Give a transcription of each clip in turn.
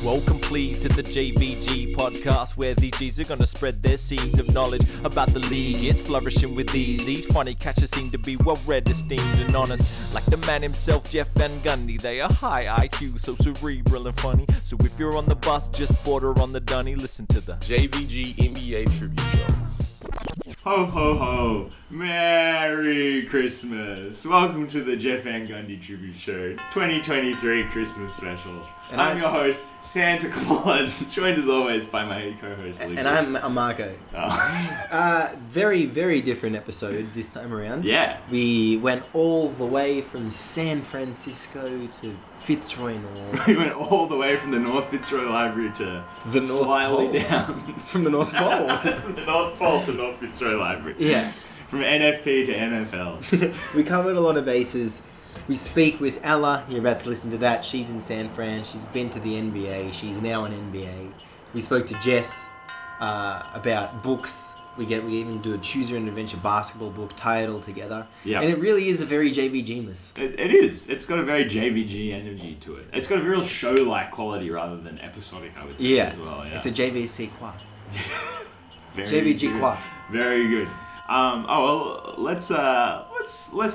Welcome please to the JVG podcast, where these G's are gonna spread their seeds of knowledge about the league. It's flourishing with these funny catchers seem to be well read, esteemed and honest. Like the man himself, Jeff Van Gundy, they are high IQ, so cerebral and funny. So if you're on the bus, just border on the dunny, listen to the JVG NBA Tribute Show. Ho ho ho! Merry Christmas! Welcome to the Jeff Van Gundy Tribute Show 2023 Christmas Special. And I'm your host, Santa Claus, joined as always by my co-host, Lukas. And I'm Marco. Very, very different episode this time around. Yeah. We went all the way from San Francisco to Fitzroy North. We went all the way from the North Fitzroy Library to The North slightly Pole. down. From the North Pole. From the North Pole to North Fitzroy Library. Yeah. From NFP to NFL. We covered a lot of bases. We speak with Ella. You're about to listen to that. She's in San Fran. She's been to the NBA. She's now an NBA. We spoke to Jess about books. We even do a Choose Your Own Adventure basketball book, tie it all together. Yeah. And it really is a very JVG-ness. It is. It's got a very JVG energy to it. It's got a real show-like quality rather than episodic, I would say, as well. Yeah. It's a JVC quoi. JVG JVG quoi. Very good. Let's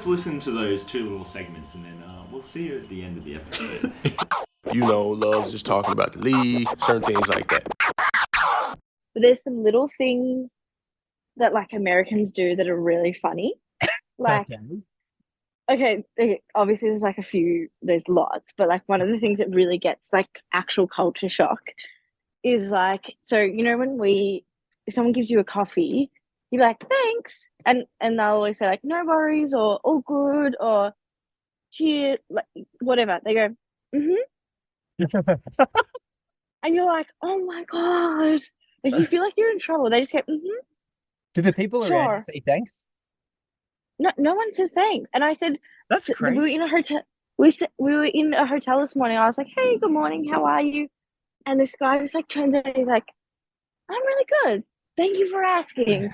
listen to those two little segments, and then we'll see you at the end of the episode. You know, loves just talking about the league, certain things like that. But there's some little things that like Americans do that are really funny. Like, okay, obviously there's like there's lots, but like one of the things that really gets like actual culture shock is like, so you know if someone gives you a coffee, you're like, thanks, and they'll always say like, no worries, or all good, or cheers, like whatever. They go, and you're like, oh my god, like you feel like you're in trouble. They just go, Do the people around you say thanks? No one says thanks. And I said, that's crazy. We were in a hotel. We were in a hotel this morning. I was like, hey, good morning, how are you? And this guy was like, turns out, he's like, I'm really good. Thank you for asking.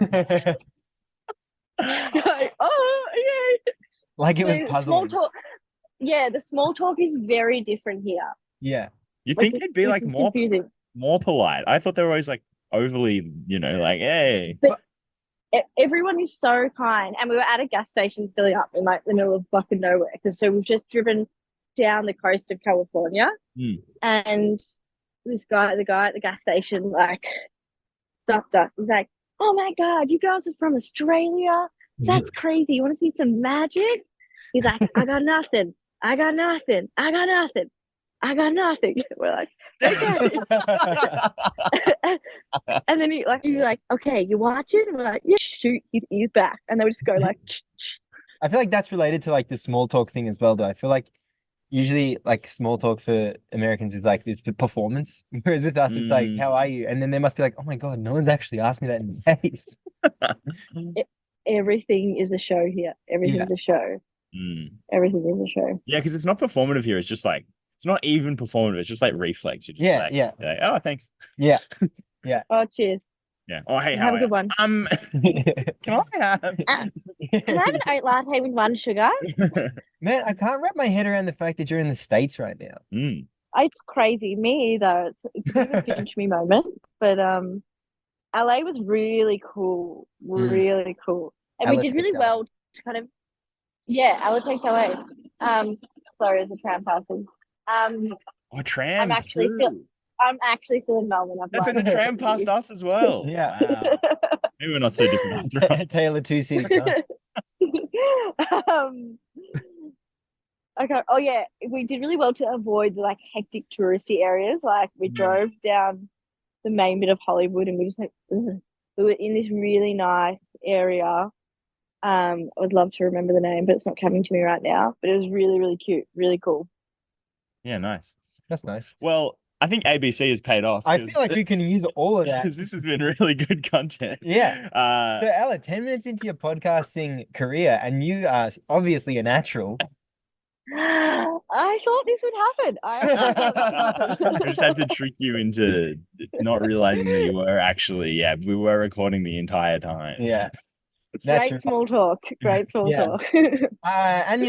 Like, oh, okay. Like it was puzzling. The small talk is very different here. Yeah. You think they'd be like more polite? I thought they were always like overly, like, hey. But everyone is so kind. And we were at a gas station filling up in like the middle of fucking nowhere. So we've just driven down the coast of California. And this guy, the guy at the gas station, like, stopped us. He's like, oh my god, you guys are from Australia? That's crazy. You want to see some magic? He's like, I got nothing. We're like, okay. And then he's like, okay, you watching? And we're like, yeah, shoot his ears back. And they would just go like, I feel like that's related to like the small talk thing as well, though. I feel like usually like small talk for Americans is like this performance, whereas with us it's like, how are you? And then they must be like, oh my god, no one's actually asked me that in the face. Everything is a show here. Everything's a show. Everything is a show. Yeah, because it's not performative here. It's just like, it's not even performative. It's just like reflex. You're just you're like, oh, thanks. Yeah. Yeah. Oh, cheers. Yeah. Oh, hey, have a good one. Can I have an oat latte with one sugar? Man, I can't wrap my head around the fact that you're in the States right now. It's crazy. Me either. It's a bit of a pinch me moment. But LA was really cool. Really cool. And we did really well to kind of LA takes LA. Sorry, there's a tram passing. Tram. I'm actually still in Melbourne. That's in the tram past us as well. Yeah. Wow. Maybe we're not so different. Taylor 2 seats. Okay. Oh yeah, we did really well to avoid the like hectic touristy areas. Like we drove down the main bit of Hollywood, and we just we were in this really nice area. I would love to remember the name, but it's not coming to me right now. But it was really, really cute, really cool. Yeah, nice. That's nice. Well, I think ABC has paid off. I feel like we can use all of that. Because this has been really good content. Yeah. So, Ella, 10 minutes into your podcasting career, and you are obviously a natural. I thought this would happen. I just had to trick you into not realizing that you were actually, we were recording the entire time. Yeah. Great small talk. And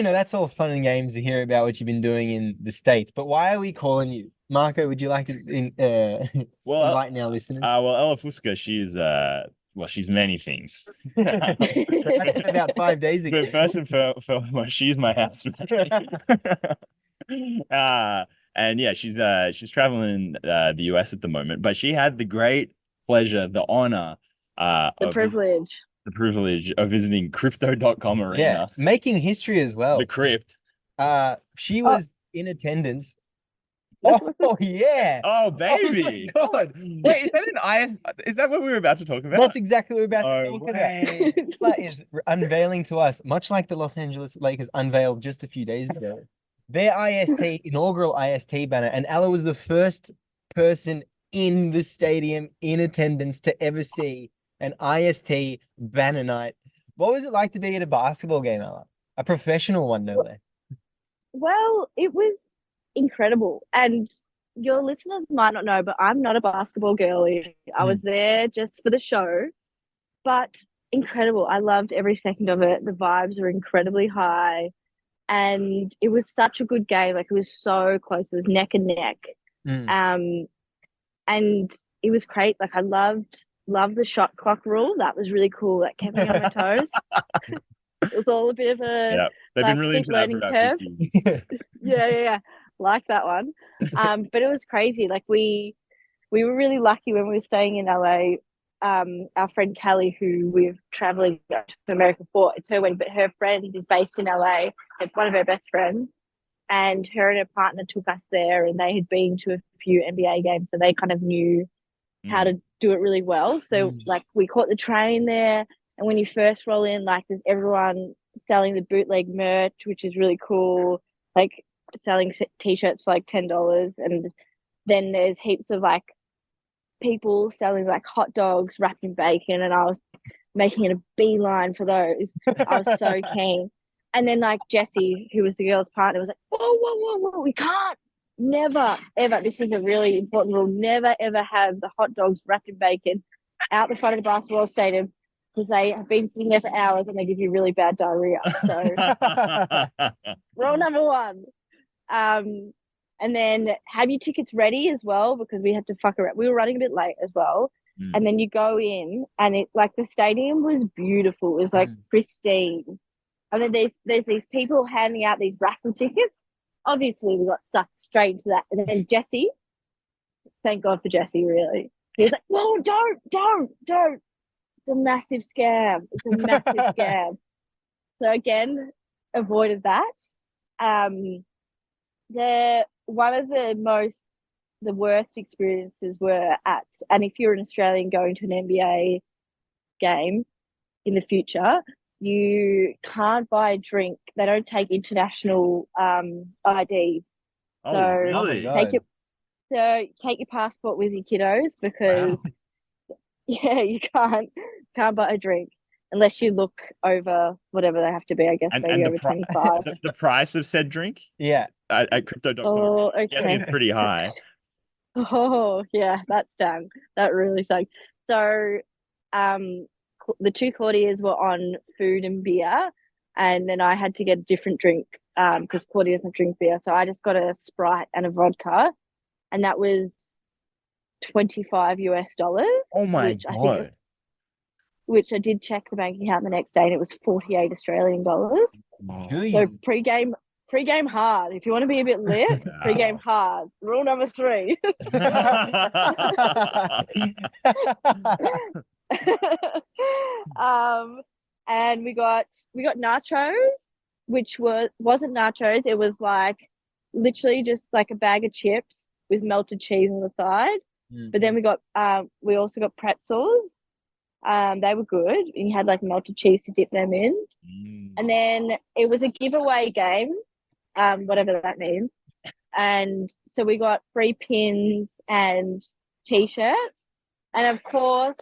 that's all fun and games to hear about what you've been doing in the States. But why are we calling you Marco, would you like to Well, enlighten our listeners? well, Ella Fusca, she's many things. That's about 5 days ago. But first and foremost, she's my housemate. And yeah, she's traveling in the US at the moment, but she had the great pleasure, the honor, The privilege of visiting crypto.com arena. Yeah, making history as well. The crypt. She was in attendance. Oh yeah. Oh baby. Oh my God. Wait, is that what we were about to talk about? That's exactly what we're about to Oh, talk about. That is unveiling to us, much like the Los Angeles Lakers unveiled just a few days ago, their inaugural IST banner, and Ella was the first person in the stadium in attendance to ever see an IST banner night. What was it like to be at a basketball game, Ella? A professional one, no way. Well, it was incredible. And your listeners might not know, but I'm not a basketball girly. I was there just for the show, but incredible. I loved every second of it. The vibes were incredibly high, and it was such a good game. Like, it was so close. It was neck and neck. And it was great. Like, I loved the shot clock rule. That was really cool. That kept me on my toes. It was all a bit of a they've been really into that for about 50 years. Yeah. Like that one. But it was crazy. Like, we were really lucky when we were staying in LA. Our friend Callie, who we're traveling to America for, it's her wedding, but her friend is based in LA. It's one of her best friends, and her and her partner took us there, and they had been to a few NBA games, so they kind of knew how to do it really well. So like, we caught the train there, and when you first roll in, like, there's everyone selling the bootleg merch, which is really cool, like selling t-shirts for like $10, and then there's heaps of like people selling like hot dogs wrapped in bacon, and I was making it a beeline for those. I was so keen. And then like Jessie, who was the girl's partner, was like, whoa, we can't, never ever, this is a really important rule, never ever have the hot dogs wrapped in bacon out the front of the basketball stadium, because they have been sitting there for hours and they give you really bad diarrhea. So rule number one. And then have your tickets ready as well, because we had to fuck around. We were running a bit late as well. And then you go in, and it, like, the stadium was beautiful. It was like pristine. And then there's these people handing out these raffle tickets. Obviously, we got sucked straight into that. And then Jesse, thank God for Jesse, really. He was like, "Whoa, don't. It's a massive scam. It's a massive scam." So again, avoided that. One of the worst experiences were and if you're an Australian going to an NBA game in the future, you can't buy a drink. They don't take international IDs. Oh, so really? take your passport with you, kiddos, because you can't buy a drink unless you look over whatever they have to be, I guess, maybe over 25. The price of said drink? Yeah. At crypto.com. Oh, okay. Yeah, it's pretty high. Oh, yeah, that stung. That really stung. So, the two courtiers were on food and beer, and then I had to get a different drink because courtiers don't drink beer. So I just got a Sprite and a vodka, and that was $25 US. Oh my God. Which I did check the bank account the next day, and it was 48 Australian dollars. So pre-game hard. If you want to be a bit lit, pre-game hard. Rule number 3. And we got nachos, which wasn't nachos. It was like literally just like a bag of chips with melted cheese on the side. But then we also got pretzels. They were good, and you had like melted cheese to dip them in. And then it was a giveaway game, whatever that means. And so we got free pins and t-shirts, and of course,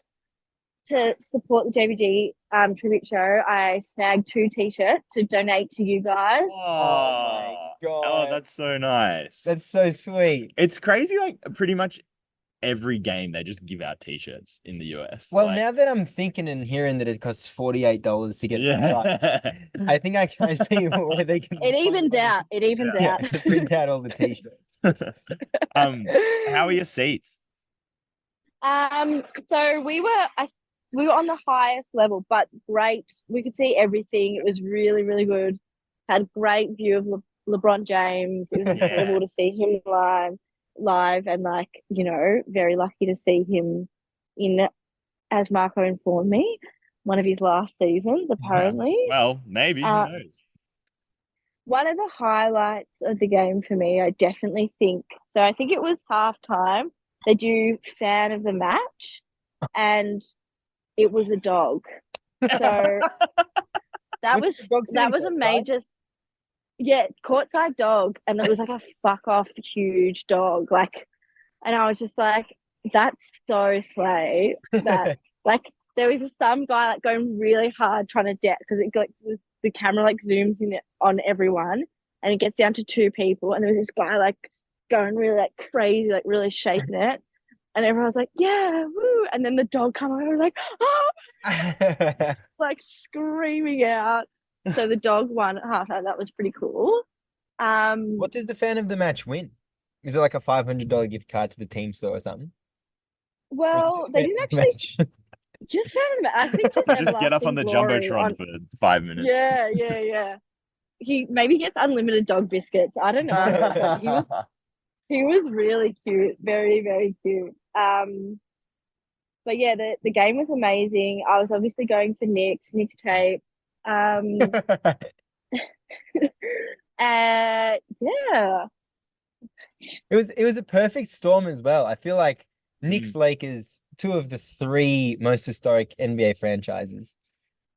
to support the JVG Tribute Show, I snagged 2 t-shirts to donate to you guys. Oh my God. Oh, that's so nice. That's so sweet. It's crazy, like pretty much every game they just give out T-shirts in the US. Well, Like, now that I'm thinking and hearing that it costs $48 to get yeah. I think I can see where they can. It evens out. It evens Yeah, out. to print out all the T-shirts. How are your seats? So we were on the highest level, but great. We could see everything. It was really, really good. Had a great view of LeBron James. It was incredible to see him live, and like, very lucky to see him in, as Marco informed me, one of his last seasons, apparently. Well, maybe, who knows? One of the highlights of the game for me, I definitely think, so I think it was halftime. They do fan of the match, and it was a dog. So that was a major, courtside dog, and it was like a fuck off huge dog. Like, and I was just like, that's so slay. That like there was some guy like going really hard trying to because it like the camera like zooms in on everyone, and it gets down to 2 people, and there was this guy like going really like crazy, like really shaking it, and everyone was like, yeah, woo, and then the dog come over like, oh, like screaming out. So the dog won at halftime. That was pretty cool. What does the fan of the match win? Is it like a $500 gift card to the team store or something? Well, they didn't actually just fan of the match. I think just get up on the Jumbotron for 5 minutes. Yeah. He maybe gets unlimited dog biscuits. I don't know. But he was really cute, very, very cute. But yeah, the game was amazing. I was obviously going for Knicks tape. Yeah. It was a perfect storm as well. I feel like Knicks Lakers, 2 of the 3 most historic NBA franchises.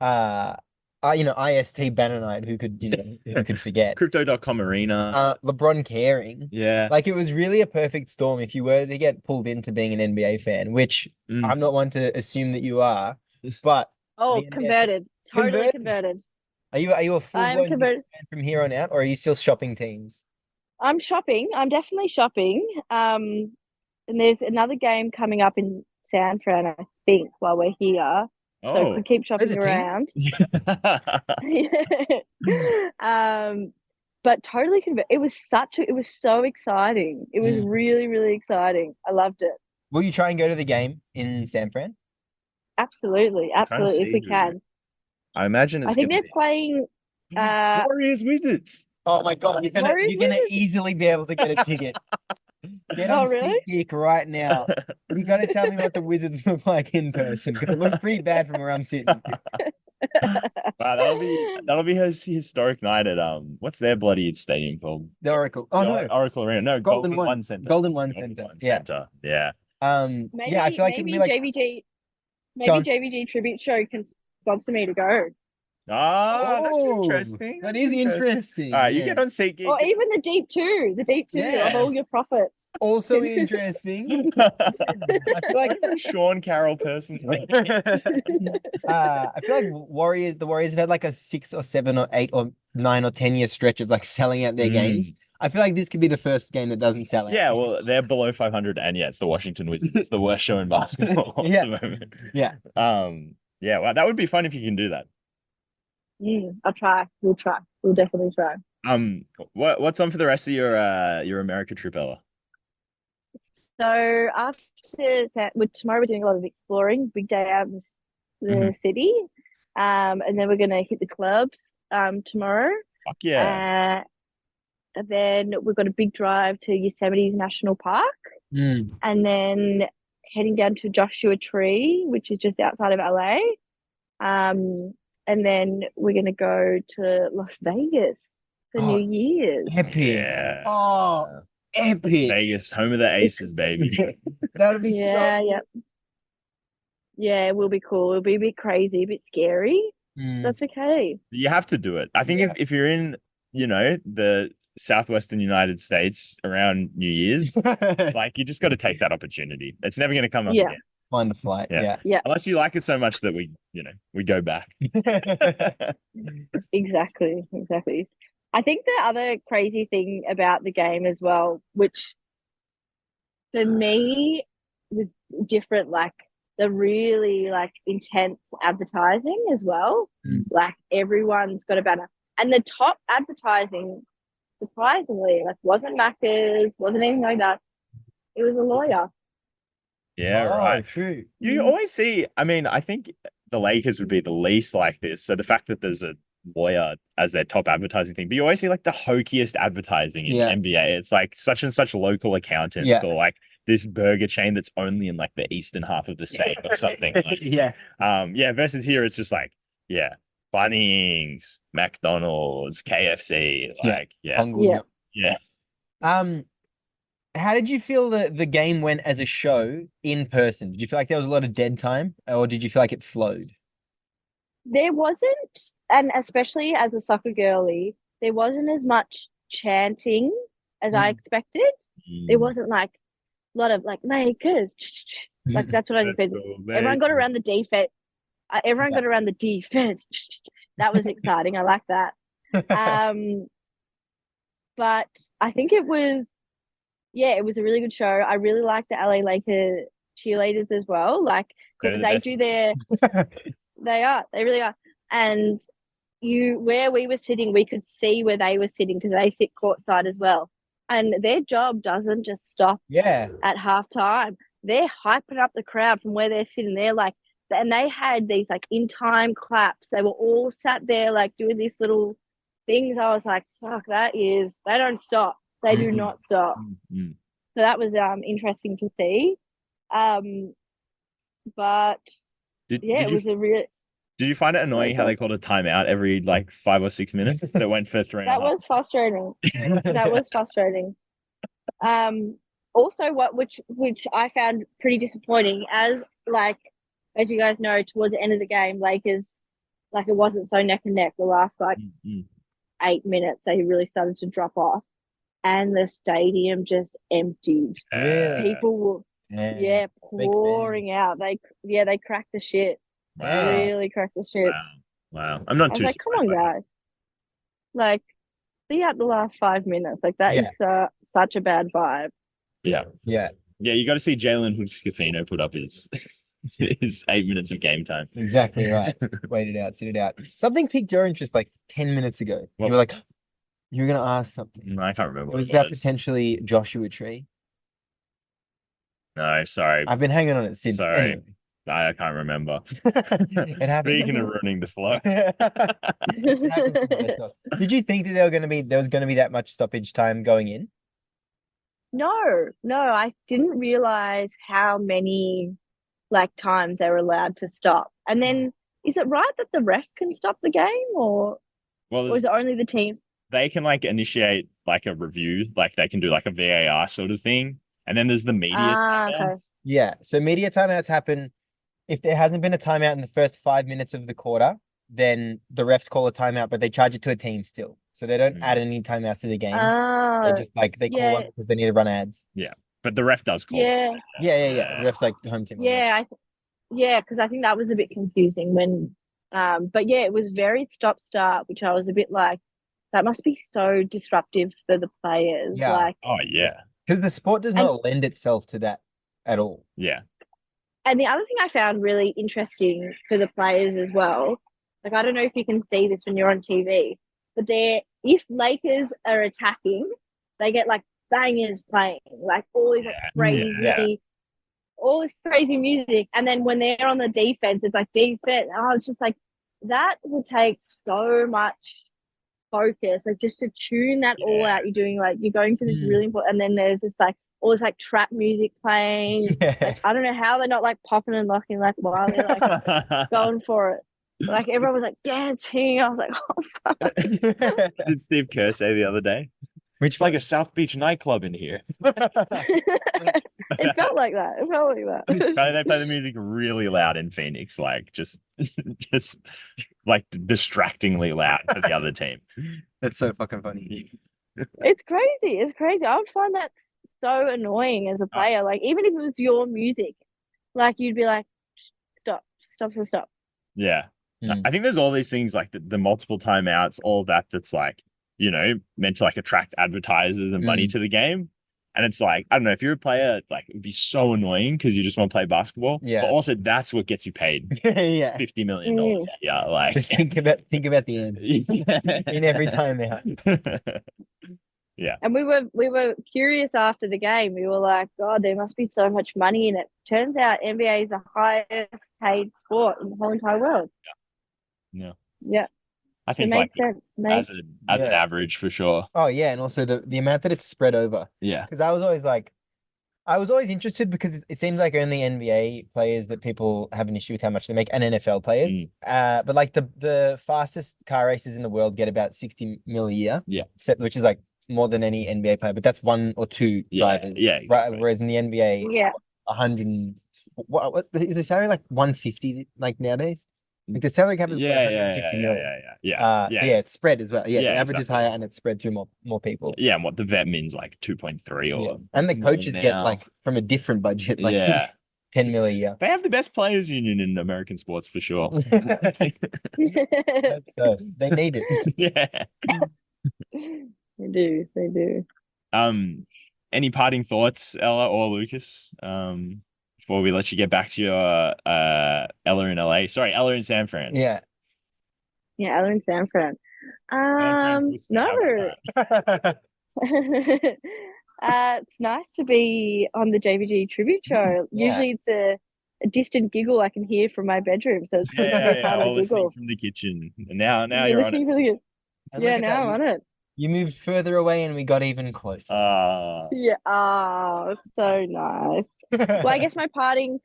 IST Banner Night, who could forget? Crypto.com Arena. LeBron caring. Yeah. Like, it was really a perfect storm if you were to get pulled into being an NBA fan, which I'm not one to assume that you are, but converted. Totally converted. Are you a full-blown Knicks fan from here on out, or are you still shopping teams? I'm shopping. I'm definitely shopping. And there's another game coming up in San Fran, I think, while we're here. So we keep shopping around. But totally converted. It was so exciting. It was really, really exciting. I loved it. Will you try and go to the game in San Fran? Absolutely, if we can. I imagine I think they're playing Warriors Wizards. Oh my god, you're gonna easily be able to get a ticket. Get on SeatGeek right now. You gotta tell me what the Wizards look like in person, because it looks pretty bad from where I'm sitting. Wow, that'll be his historic night at what's their bloody stadium called? The Oracle. Oh no, Oracle Arena. No, Golden One Center. Golden One Center. Yeah. Yeah. Maybe, I feel like it'd be like JVG Tribute Show can sponsor me to go. Oh, that's interesting. That is interesting. All right, you get on SeatGeek. Or even the Deep 2 of all your profits. Also interesting. I feel like a Sean Carroll person. I feel like the Warriors have had like a 6 or 7 or 8 or 9 or 10 year stretch of like selling out their games. I feel like this could be the first game that doesn't sell out. Yeah, well, they're below 500, and it's the Washington Wizards. It's the worst show in basketball at the moment. Yeah. Yeah, well, that would be fun if you can do that. I'll try. We'll try. We'll definitely try. What's on for the rest of your America trip, Ella? So after that, tomorrow we're doing a lot of exploring, big day out in the city, and then we're gonna hit the clubs tomorrow. Fuck yeah! And then we've got a big drive to Yosemite National Park, and then heading down to Joshua Tree, which is just outside of LA. And then we're going to go to Las Vegas for New Year's. Epic. Yeah. Oh, epic. Vegas, home of the Aces, baby. That would be Yeah, it will be cool. It'll be a bit crazy, a bit scary. That's okay. You have to do it. I think if you're in, the southwestern United States around New Year's, like, you just got to take that opportunity. It's never going to come up again. Find the flight. Yeah. Unless you like it so much that we go back. Exactly. I think the other crazy thing about the game as well, which for me, was different, like the really like intense advertising as well. Like everyone's got a banner, and the top advertising, surprisingly, like wasn't Macca's, wasn't anything like that. It was a lawyer. Yeah, right. True. You always see, I mean, I think the Lakers would be the least like this. So the fact that there's a lawyer as their top advertising thing, but you always see like the hokiest advertising in the NBA. It's like such and such local accountant or like this burger chain that's only in like the eastern half of the state or something. Like, versus here it's just like, Bunnings, McDonald's, KFC, like How did you feel the game went as a show in person? Did you feel like there was a lot of dead time, or did you feel like it flowed? There wasn't, and especially as a soccer girly, there wasn't as much chanting as I expected. There wasn't like a lot of like Lakers, like that's what I expected. Everyone got around the defense. Everyone got around the defense. That was exciting. I like that. But I think it was a really good show. I really like the LA Lakers cheerleaders as well. Like, because they do their, they really are. And where we were sitting, we could see where they were sitting because they sit courtside as well. And their job doesn't just stop at halftime. They're hyping up the crowd from where they're sitting. They're like, and they had these like in time claps. They were all sat there like doing these little things. I was like, fuck, they don't stop. They do not stop. So that was interesting to see. But it was a real. Did you find it annoying how they called a timeout every like 5 or 6 minutes that it went for 3 and a half? That was frustrating. That was frustrating. Also, which I found pretty disappointing, as you guys know, towards the end of the game, Lakers, like, it wasn't so neck and neck. The last 8 minutes, they really started to drop off, and the stadium just emptied. People were pouring out. They cracked the shit. Wow. Really cracked the shit. Wow. I'm not too like, come on, guys. Like, be out the last 5 minutes. Like, that is such a bad vibe. Yeah. You got to see Jalen Hood-Scafino put up his 8 minutes of game time. Exactly right. Wait it out, sit it out. Something piqued your interest like 10 minutes ago. You were like, you were going to ask something. No, I can't remember. It was about potentially Joshua Tree. No, sorry. I've been hanging on it since. Sorry. Anyway. I can't remember. It happened. Speaking of ruining the flow. Did you think that there was going to be that much stoppage time going in? No, I didn't realize how many times they were allowed to stop. And then, is it right that the ref can stop the game, or is it only the team? They can initiate a review, they can do a VAR sort of thing. And then there's the media timeouts. Okay. Yeah, so media timeouts happen if there hasn't been a timeout in the first 5 minutes of the quarter. Then the refs call a timeout, but they charge it to a team still. So they don't add any timeouts to the game. They just they call them because they need to run ads. Yeah, but the ref does call. Yeah. The ref's home team. Because I think that was a bit confusing when, but it was very stop-start, which I was a bit like, that must be so disruptive for the players. Yeah. Because the sport does not lend itself to that at all. Yeah. And the other thing I found really interesting for the players as well, I don't know if you can see this when you're on TV, but if Lakers are attacking, they get bangers playing, all these all this crazy music. And then when they're on the defense, it's defense. And I was just that would take so much focus, just to tune that all out. You're doing you're going for this really important, and then there's just all this trap music playing. I don't know how they're not popping and locking while they're going for it. Everyone was dancing. I was oh fuck. Did Steve Kerr say the other day? It's like a South Beach nightclub in here. It felt like that. They play the music really loud in Phoenix, just distractingly loud for the other team. That's so fucking funny. It's crazy. I would find that so annoying as a player. Even if it was your music, you'd be stop. Yeah. I think there's all these things the multiple timeouts, all that's meant to attract advertisers and money to the game. And it's like, I don't know, if you're a player, like it would be so annoying because you just want to play basketball. Yeah. But also that's what gets you paid Yeah. $50 million. Yeah. Like Just think about the ends in every time out. Yeah. And we were curious after the game. We were like, God, there must be so much money in it. Turns out NBA is the highest paid sport in the whole entire world. Yeah. Yeah. I think It like makes sense. as an average for sure. Oh yeah, and also the amount that it's spread over. Yeah. Because I was always interested because it seems like only NBA players that people have an issue with how much they make, and NFL players. But like the fastest car races in the world get about 60 mil a year. Yeah. Which is like more than any NBA player, but that's one or two drivers. Yeah. Right. Exactly. Whereas in the NBA, Yeah. 100. What is the salary like 150 like nowadays? Like the salary cap is Yeah. 150 mil. Yeah. Yeah, it's spread as well. Yeah, the average is exactly. higher and it's spread through more people. Yeah, and what the vet means like 2.3 or Yeah. And the coaches get now. like from a different budget, like Yeah. 10 mil a year. They have the best players union in American sports for sure. So they need it. Yeah. They do. Any parting thoughts, Ella or Lucas? Before we let you get back to your Ella in LA. Sorry, Ella in San Fran. Yeah. Yeah, Ella in San Fran. No. It's nice to be on the JVG Tribute Show. Yeah. Usually it's a distant giggle I can hear from my bedroom, so it's good to be part All of the listening giggle. from the kitchen. And now You're you're on listening it. for the good. And Yeah, look at now that, I'm on it. You moved further away and we got even closer. Yeah. Oh, so nice. Well, I guess my parting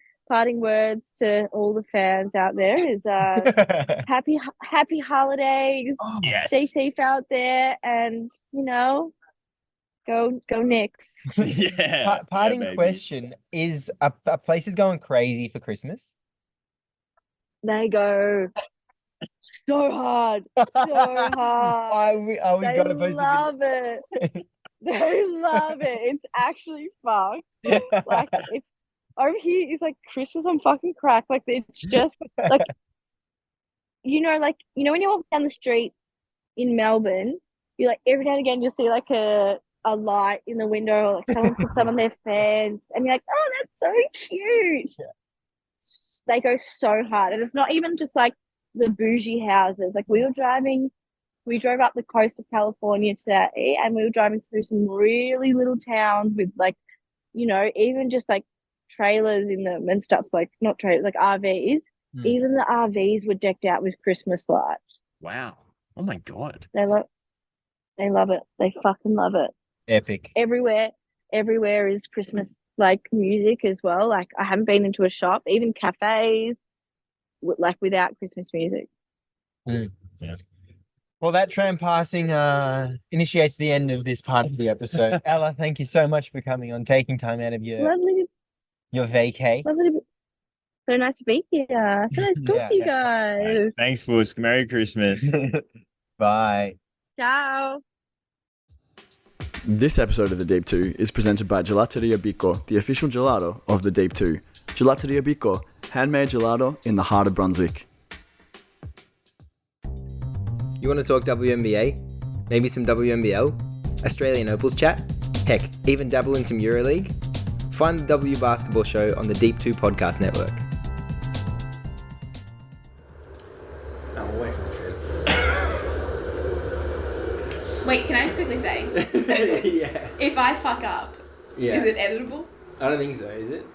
words to all the fans out there is happy holidays. Oh, Yes. Stay safe out there, and go Knicks. Yeah. Parting baby. question is: a place is going crazy for Christmas? They go so hard, so hard. We They got to post love it. They love it. It's actually fucked. Like it's over here. It's like Christmas on fucking crack. Like it's just like when you walk down the street in Melbourne, you like every now and again you'll see like a light in the window, or like someone puts some on their fans, and you're like, oh, that's so cute. Yeah. They go so hard, and it's not even just like the bougie houses. Like we drove up the coast of California today, and we were driving through some really little towns with like, even just like trailers in them and stuff, like not trailers, like RVs. Even the RVs were decked out with Christmas lights. Wow. Oh my God. They love it. They fucking love it. Epic. Everywhere is Christmas like music as well. Like I haven't been into a shop, even cafes, like without Christmas music. Yeah. Well, that tram passing initiates the end of this part of the episode. Ella, thank you so much for coming on, taking time out of your Lovely. vacay. So nice to be here. So nice to talk to you guys. Thanks, Fusk. Merry Christmas. Bye. Ciao. This episode of The Deep 2 is presented by Gelateria Bico, the official gelato of The Deep 2. Gelateria Bico, handmade gelato in the heart of Brunswick. You want to talk WNBA? Maybe some WNBL? Australian Opals chat? Heck, even dabble in some EuroLeague? Find the W Basketball Show on the Deep 2 Podcast Network. I'm away from the trip. Wait, can I just quickly say, Yeah. if I fuck up, is it editable? I don't think so, is it?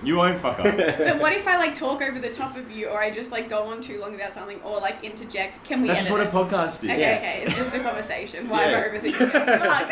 You won't fuck up. But what if I like talk over the top of you, or I just like go on too long about something, or like interject? Can we That's edit just what a it? podcast is. Okay, Yes. okay, it's just a conversation. Why Yeah. am I overthinking it? Fuck.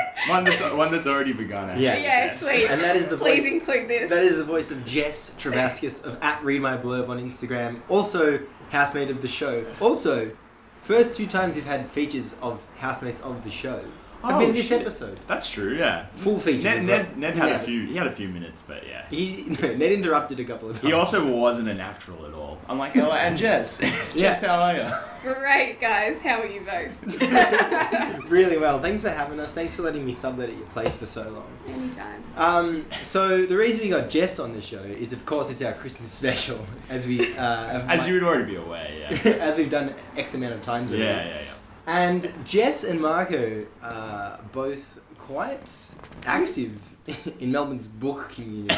One that's already begun. Actually, Yeah. Yes, please. And that is the Please voice. include this. That is the voice of Jess Travaskis of @ReadMyBlurb on Instagram. Also, housemate of the show. Also, first 2 times we've had features of housemates of the show have been this episode. That's true. Yeah. Full features. as well. Ned had a few. He had a few minutes, but yeah. Ned interrupted a couple of times. He also wasn't a natural at all. I'm like, Ella and Jess. Jess, how are you? Great, guys. How are you both? Really well. Thanks for having us. Thanks for letting me sublet at your place for so long. Anytime. So the reason we got Jess on the show is, of course, it's our Christmas special, as we As you would already be aware, yeah. as we've done X amount of times already. Yeah. And Jess and Marco both quite active in Melbourne's book community.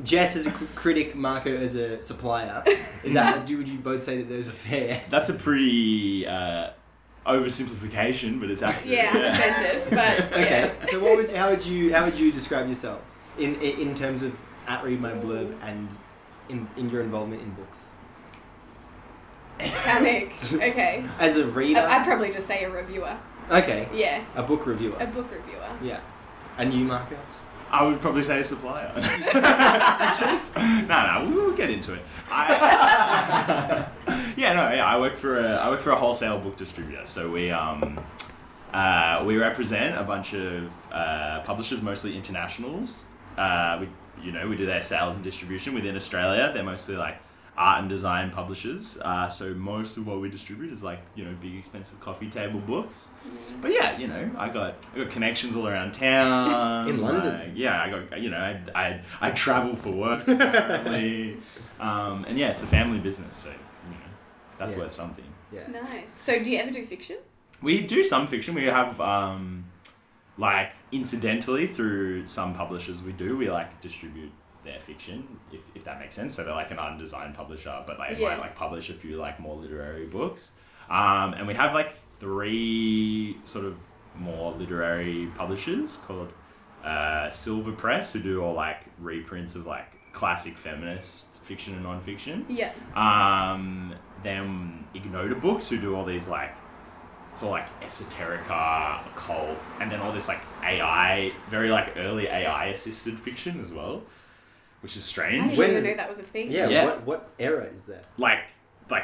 Jess as a critic, Marco as a supplier. Would you both say that those are fair? That's a pretty oversimplification, but it's accurate. Yeah, I'm offended, but Okay, so how would you describe yourself in terms of at Read My Blurb and in your involvement in books? Panic. Okay. As a reader? I'd probably just say a reviewer. Okay. Yeah. A book reviewer. A book reviewer. Yeah. And you, Marco? I would probably say a supplier. Actually? No, we'll get into it. I work for a wholesale book distributor. So we represent a bunch of publishers, mostly internationals. We do their sales and distribution within Australia. They're mostly like art and design publishers. So most of what we distribute is like, big expensive coffee table books. But yeah, I got connections all around town. In London. I got, I travel for work apparently. And yeah, it's a family business. So, that's worth something. Yeah. Nice. So do you ever do fiction? We do some fiction. We have, incidentally through some publishers we distribute their fiction, if that makes sense. So they're like an art and design publisher, but they might publish a few more literary books. And we have 3 sort of more literary publishers called Silver Press, who do all reprints of classic feminist fiction and non-fiction. Yeah. Then Ignota Books, who do all these it's all esoterica, occult, and then all this AI, very early AI assisted fiction as well, which is strange. I didn't even know that was a thing. Yeah. What era is that? Like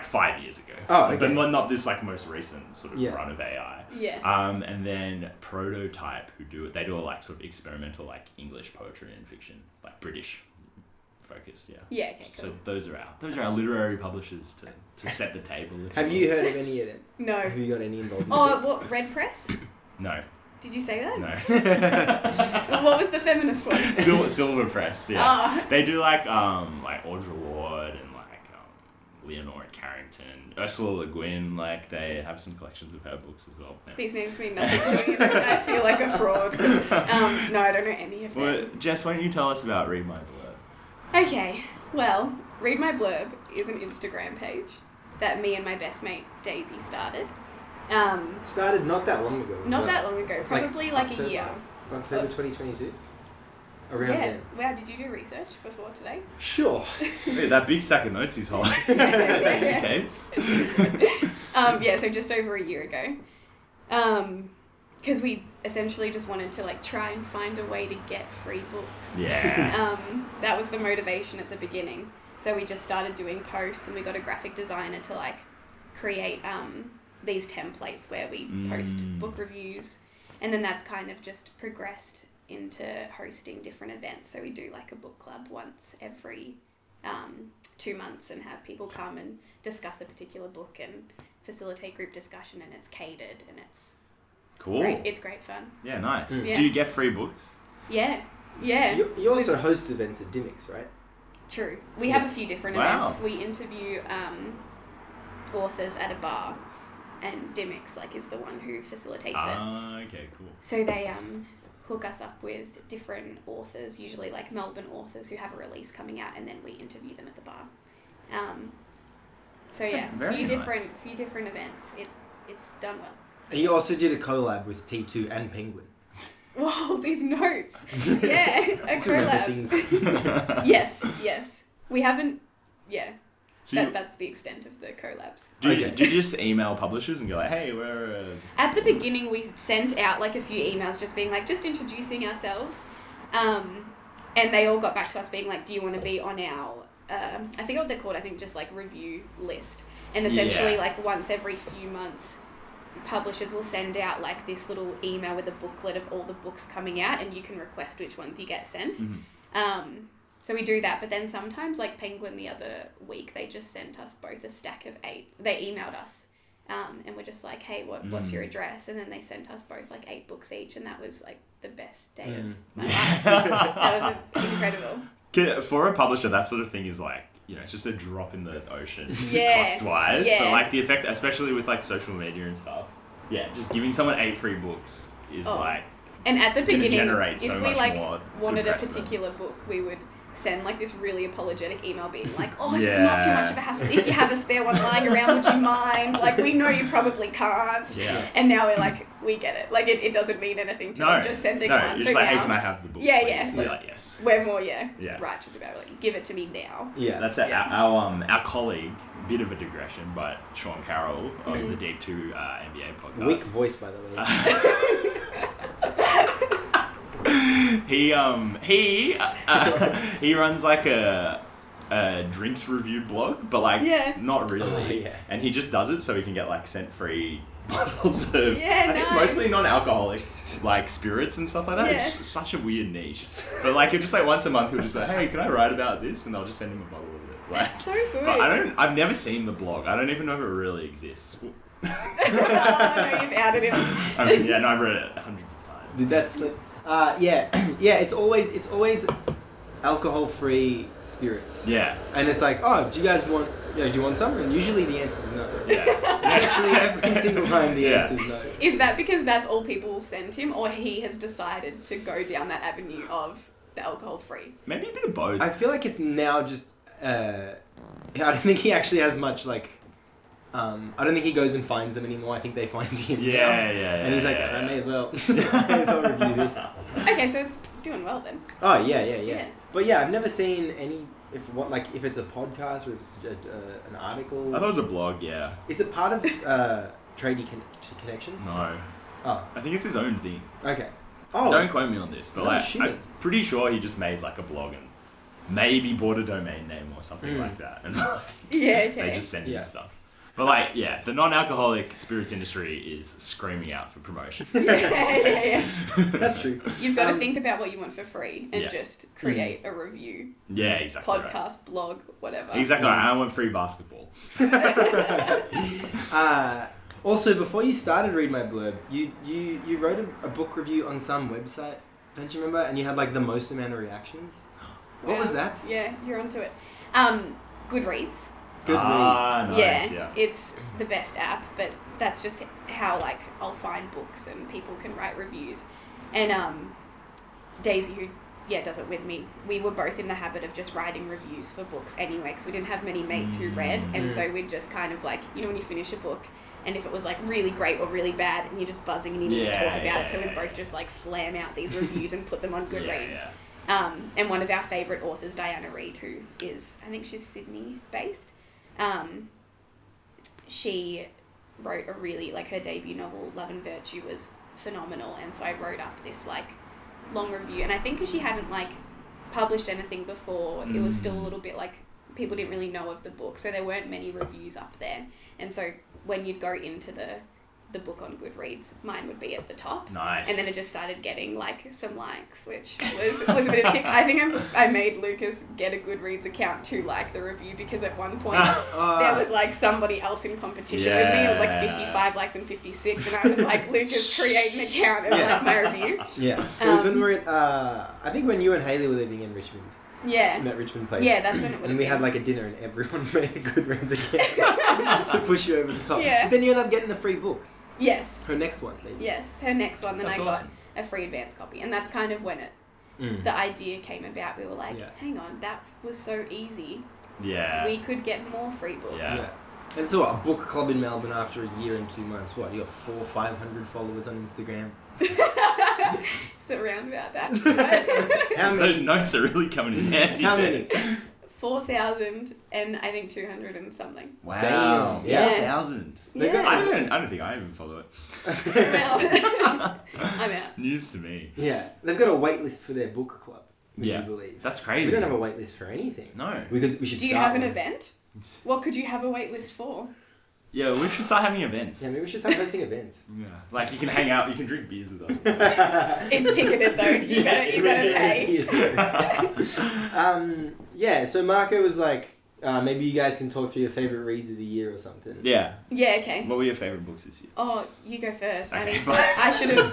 5 years ago. Oh, okay. But not this most recent sort of run of AI. Yeah. And then Prototype, who do all sort of experimental English poetry and fiction, British focused. Yeah. Yeah. Okay. Cool. So those are our literary publishers to set the table. Have you heard of any of them? No. Have you got any involvement? Oh, what? Red Press? No. Did you say that? No. Well, what was the feminist one? Silver Press. Yeah. Oh. They do Audre Lorde and Leonora Carrington, Ursula Le Guin. They have some collections of her books as well. Yeah. These names mean nothing to me. I feel like a fraud. No, I don't know any of them. Well, Jess, why don't you tell us about Read My Blurb? Okay, well, Read My Blurb is an Instagram page that me and my best mate Daisy started. Started not that long ago. Not that long ago, probably October, a year. October 2022? Around then. Wow, did you do research before today? Sure. Hey, that big stack of notes he's holding indicates. So just over a year ago. Because we essentially just wanted to try and find a way to get free books. Yeah. That was the motivation at the beginning. So we just started doing posts, and we got a graphic designer to create these templates where we post book reviews, and then that's kind of just progressed into hosting different events. So we do a book club once every 2 months and have people come and discuss a particular book and facilitate group discussion, and it's catered and it's cool. great. It's great fun. Yeah, nice. Yeah. Do you get free books? Yeah. You also host events at Dimmicks, right? True. We have a few different Wow. events. We interview authors at a bar, and Dimmicks is the one who facilitates it. Okay, cool. So they hook us up with different authors, usually Melbourne authors who have a release coming out, and then we interview them at the bar. So yeah, Very few nice. different events. It's done well. And you also did a collab with T2 and Penguin. Whoa, these notes. Yeah, a Just remember collab. things. Yes. We haven't. Yeah. So That's the extent of the collabs. do you just email publishers and go hey, we're... At the beginning, we sent out a few emails just being just introducing ourselves. And they all got back to us being do you want to be on our, I forget what they're called, I think just review list. And essentially once every few months, publishers will send out this little email with a booklet of all the books coming out, and you can request which ones you get sent. Mm-hmm. So we do that, but then sometimes Penguin the other week, they just sent us both a stack of 8. They emailed us, and we're just hey, what's your address? And then they sent us both 8 books each, and that was the best day of my life. That was incredible. For a publisher, that sort of thing is it's just a drop in the ocean cost-wise. Yeah. But the effect, especially with social media and stuff, just giving someone 8 free books is like. And at the beginning, generate so if we much like more wanted a good press particular book, we would send like this really apologetic email being like, oh, if Yeah. it's not too much of a hassle, if you have a spare one lying around, would you mind? Like, we know you probably can't. Yeah. And now we're like, we get it. Like, it doesn't mean anything to them, just sending one. You're just so like, now, hey, can I have the book? Yeah, please? yeah. They're like, yes. We're more, Yeah. righteous about it. Like, give it to me now. Yeah. That's it. Our colleague, bit of a digression, but Sean Carroll of the Deep 2 NBA podcast. Weak voice, by the way. He runs like a drinks review blog, but like not really. Oh, yeah. And he just does it so he can get like scent free bottles of Yeah, I think nice. mostly non-alcoholic like spirits and stuff like that. Yeah. It's such a weird niche. But like it just like once a month he'll just be like, hey, can I write about this? And they'll just send him a bottle of it. Like, That's so good. but I've never seen the blog. I don't even know if it really exists. Oh, no, you've outed him. I mean, yeah, no, I've read it hundreds of times. Did that slip? Yeah. It's always alcohol-free spirits. Yeah. And it's like, oh, do you guys want? Do you want some? And usually the answer is no. Yeah. Actually, every single time the answer is no. Is that because that's all people will send him, or he has decided to go down that avenue of the alcohol-free? Maybe a bit of both. I feel like it's now just. I don't think he actually has much like. I don't think he goes and finds them anymore. I think they find him. Yeah, now. yeah. And he's like, I may as well. I may as well review this. Okay, so it's doing well then. Oh yeah. But yeah, I've never seen any. If it's a podcast or if it's an article. I thought it was a blog, yeah. Is it part of Tradie Connection? No. Oh, I think it's his own thing. okay. Oh, Don't quote me on this, but No like, shit. I'm pretty sure he just made like a blog and maybe bought a domain name or something like that. And like, Yeah, okay. they just send him Yeah. stuff. But like, yeah, the non-alcoholic spirits industry is screaming out for promotion. yeah. that's true. You've got to think about what you want for free and Yeah. just create a review, Yeah, exactly. podcast, Right. blog, whatever. Exactly. Right. I want free basketball. Also, before you started read my blurb, you wrote a book review on some website, don't you remember? And you had like the most amount of reactions. What Wow. was that? Yeah, you're onto it. Goodreads. Goodreads. Nice, Yeah, it's the best app, but that's just how like I'll find books and people can write reviews. And Daisy, who does it with me, we were both in the habit of just writing reviews for books anyway, because we didn't have many mates who read, and so we'd just kind of like, when you finish a book and if it was like really great or really bad and you're just buzzing and you need to talk about it, so we'd both just like slam out these reviews and put them on Goodreads. And one of our favourite authors, Diana Reid, who is, I think she's Sydney based, she wrote a really, like her debut novel, Love and Virtue, was phenomenal, and so I wrote up this like long review, and I think because she hadn't like published anything before, it was still a little bit like people didn't really know of the book, so there weren't many reviews up there, and so when you'd go into the book on Goodreads, mine would be at the top. Nice. And then it just started getting like some likes, which was a bit of a kick. I think I made Lucas get a Goodreads account to like the review, because at one point there was like somebody else in competition with me. It was like 55 likes and 56, and I was like, Lucas, create an account and like my review. Yeah. It was when we were at, I think when you and Hayley were living in Richmond. Yeah. In that Richmond place. Yeah, that's when it would. And we had like a dinner and everyone made a Goodreads account to push you over the top. Yeah. But then you ended up getting the free book. Yes. Her next one, maybe. Yes, her next one. Then That's I awesome. got a free advance copy, and that's kind of when the idea came about. We were like, hang on, that was so easy. Yeah. We could get more free books. Yeah. And so what, a book club in Melbourne after a year and 2 months. What, you got 400 or 500 followers on Instagram? So around about that. How many? Those notes are really coming in handy. How many? 4,000 and I think 200 and something. Wow. Damn. Yeah. 1,000. Yeah. I don't think I even follow it. I'm out. News to me. Yeah. They've got a wait list for their book club, would Yeah. you believe? That's We crazy. don't have a wait list for anything. No. We should Do you start have an one. event? What could you have a wait list for? Yeah, we should start having events. Yeah, maybe we should start hosting events. Yeah. Like you can hang out, you can drink beers with us. It's ticketed though. You gotta pay. Yeah, so Marco was like, maybe you guys can talk through your favourite reads of the year or something. Yeah. Yeah, okay. What were your favourite books this year? Oh, you go first. Okay, I should have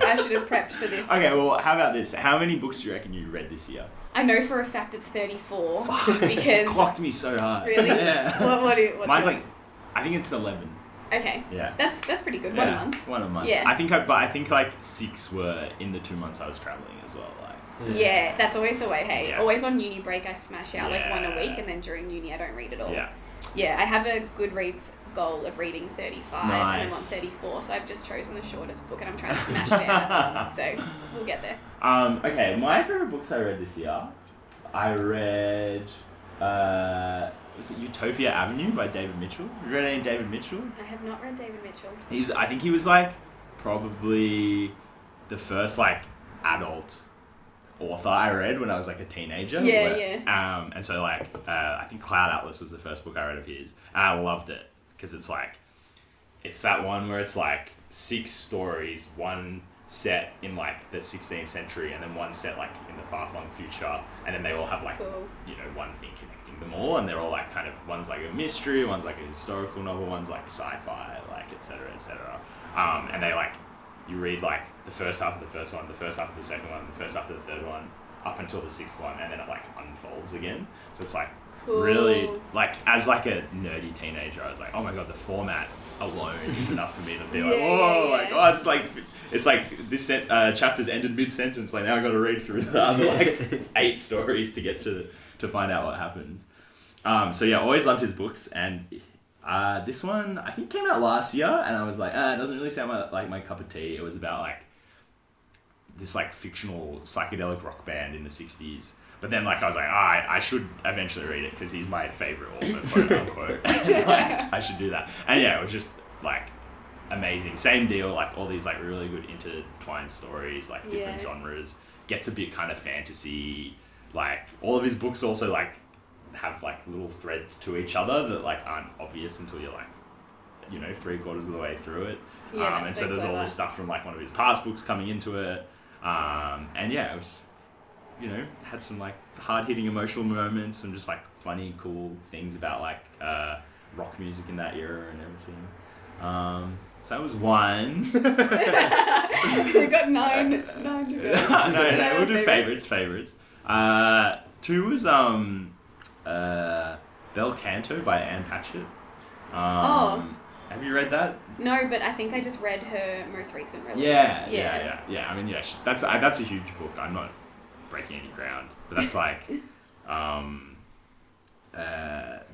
prepped for this. Okay, well, how about this? How many books do you reckon you read this year? I know for a fact it's 34 because Clocked me so hard. Really? Yeah. what's Mine's yours? like, I think it's 11. Okay. Yeah. That's pretty good. One a month. One a month. Yeah. I think like 6 were in the 2 months I was traveling as well. Like. Yeah, that's always the way. Hey, Yeah. always on uni break, I smash out like one a Yeah. week, and then during uni, I don't read at all. Yeah. Yeah, I have a Goodreads goal of reading 35, and I'm on Nice. 34, so I've just chosen the shortest book, and I'm trying to smash it out. So we'll get there. Okay, my favorite books I read this year, I read, was it Utopia Avenue by David Mitchell? Have you read any David Mitchell? I have not read David Mitchell. I think he was like probably the first like adult author I read when I was like a teenager. Yeah. And so like, I think Cloud Atlas was the first book I read of his, and I loved it because it's like, it's that one where it's like 6 stories, one set in like the 16th century and then one set like in the far-flung future, and then they all have like one thing connecting them all, and they're all like kind of, one's like a mystery, one's like a historical novel, one's like sci-fi, like etc. And they like, you read like the first half of the first one, the first half of the second one, the first half of the third one, up until the 6th one, and then it like unfolds again. So it's like really, like as like a nerdy teenager, I was like, oh my god, the format alone is enough for me to be like, whoa, my god, it's like this chapter's ended mid-sentence, like now I got to read through the other like 8 stories to get to find out what happens. So yeah, always loved his books, and this one I think came out last year, and I was like, it doesn't really sound like my cup of tea. It was about like this like fictional psychedelic rock band in the 60s. But then, like, I was like, I should eventually read it because he's my favorite author, quote unquote. Like, I should do that. And yeah, it was just like amazing. Same deal, like all these like really good intertwined stories, like different genres. Gets a bit kind of fantasy. Like all of his books also like have like little threads to each other that like aren't obvious until you're like, 3/4 of the way through it. And so there's all this stuff from like one of his past books coming into it. And yeah, it was, had some like hard-hitting emotional moments and just like funny, cool things about like rock music in that era and everything. So that was 1. We've got 9 to go. no, we'll do favorites. 2 was Bel Canto by Anne Patchett. Have you read that? No, but I think I just read her most recent release. Yeah. I mean, yeah, that's a huge book. I'm not breaking any ground, but that's like,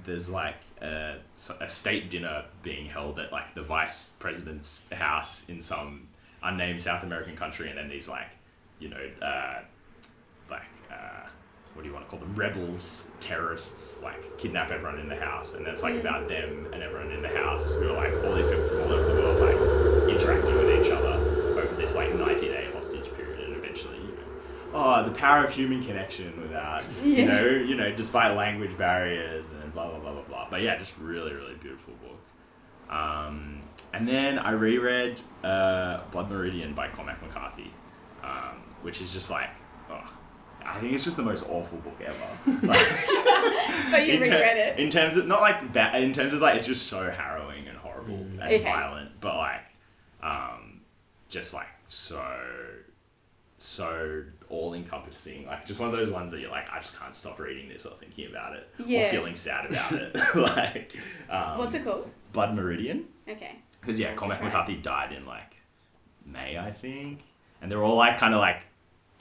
there's like a state dinner being held at like the vice president's house in some unnamed South American country, and then these like, what do you want to call them? Rebels, terrorists, like kidnap everyone in the house, and it's like about them and everyone in the house who are like all these people from all over the world like interacting with each other over this like 90-day hostage period, and eventually, the power of human connection without, despite language barriers and blah blah blah blah blah. But yeah, just really really beautiful book. And then I reread Blood Meridian by Cormac McCarthy, which is just like, I think it's just the most awful book ever. Like, but you reread it. In terms of, not like bad, in terms of like, it's just so harrowing and horrible and violent, but like, just like so all encompassing. Like just one of those ones that you're like, I just can't stop reading this or thinking about it or feeling sad about it. Like, what's it called? Blood Meridian. Okay. Because Cormac McCarthy died in like May, I think, and they're all like kind of like,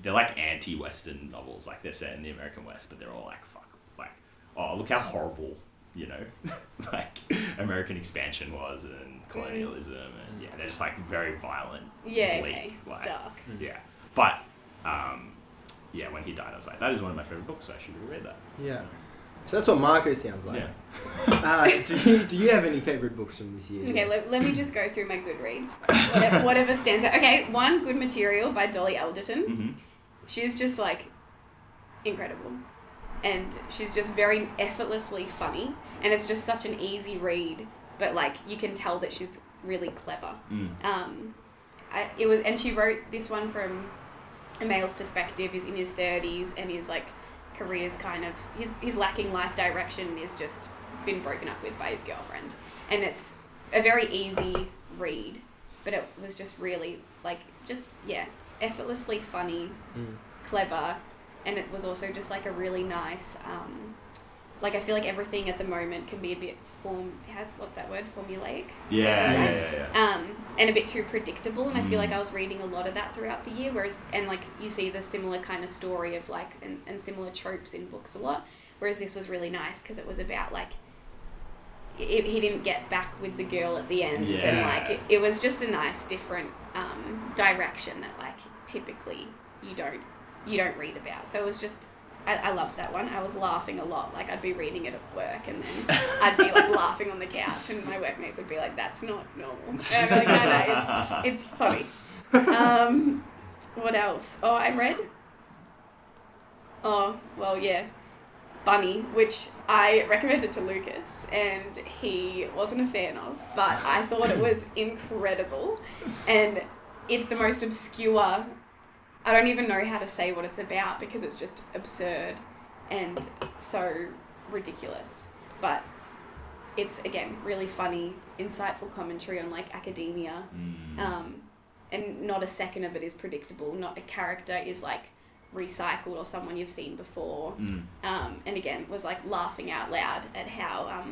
they're like anti-Western novels, like they're set in the American West, but they're all like, look how horrible, like American expansion was and colonialism, and they're just like very violent, bleak, like dark. Yeah, but when he died, I was like, that is one of my favorite books, so I should reread that. Yeah. So that's what Marco sounds like. Yeah. Do you have any favourite books from this year? Okay, let me just go through my Goodreads. Whatever stands out. Okay, 1, Good Material by Dolly Alderton. Mm-hmm. She's just like incredible. And she's just very effortlessly funny. And it's just such an easy read. But like you can tell that she's really clever. And she wrote this one from a male's perspective. He's in his 30s and his like career's kind of, his lacking life direction is just been broken up with by his girlfriend. And it's a very easy read, but it was just really like, effortlessly funny, clever, and it was also just like a really nice like I feel like everything at the moment can be a bit formulaic. Yeah. And a bit too predictable, and I feel like I was reading a lot of that throughout the year, whereas, and like you see the similar kind of story of like, and similar tropes in books a lot, whereas this was really nice because it was about like, he didn't get back with the girl at the end, and like it was just a nice different direction that like typically you don't read about. So it was just, I loved that one. I was laughing a lot. Like I'd be reading it at work, and then I'd be like laughing on the couch, and my workmates would be like, "That's not normal." And I'd be like, "No, it's funny." What else? Oh, I read. Oh well, yeah, Bunny, which I recommended to Lucas, and he wasn't a fan of, but I thought it was incredible, and it's the most obscure. I don't even know how to say what it's about because it's just absurd and so ridiculous. But it's, again, really funny, insightful commentary on, like, academia. And not a second of it is predictable. Not a character is, like, recycled or someone you've seen before. And, again, was, like, laughing out loud at how,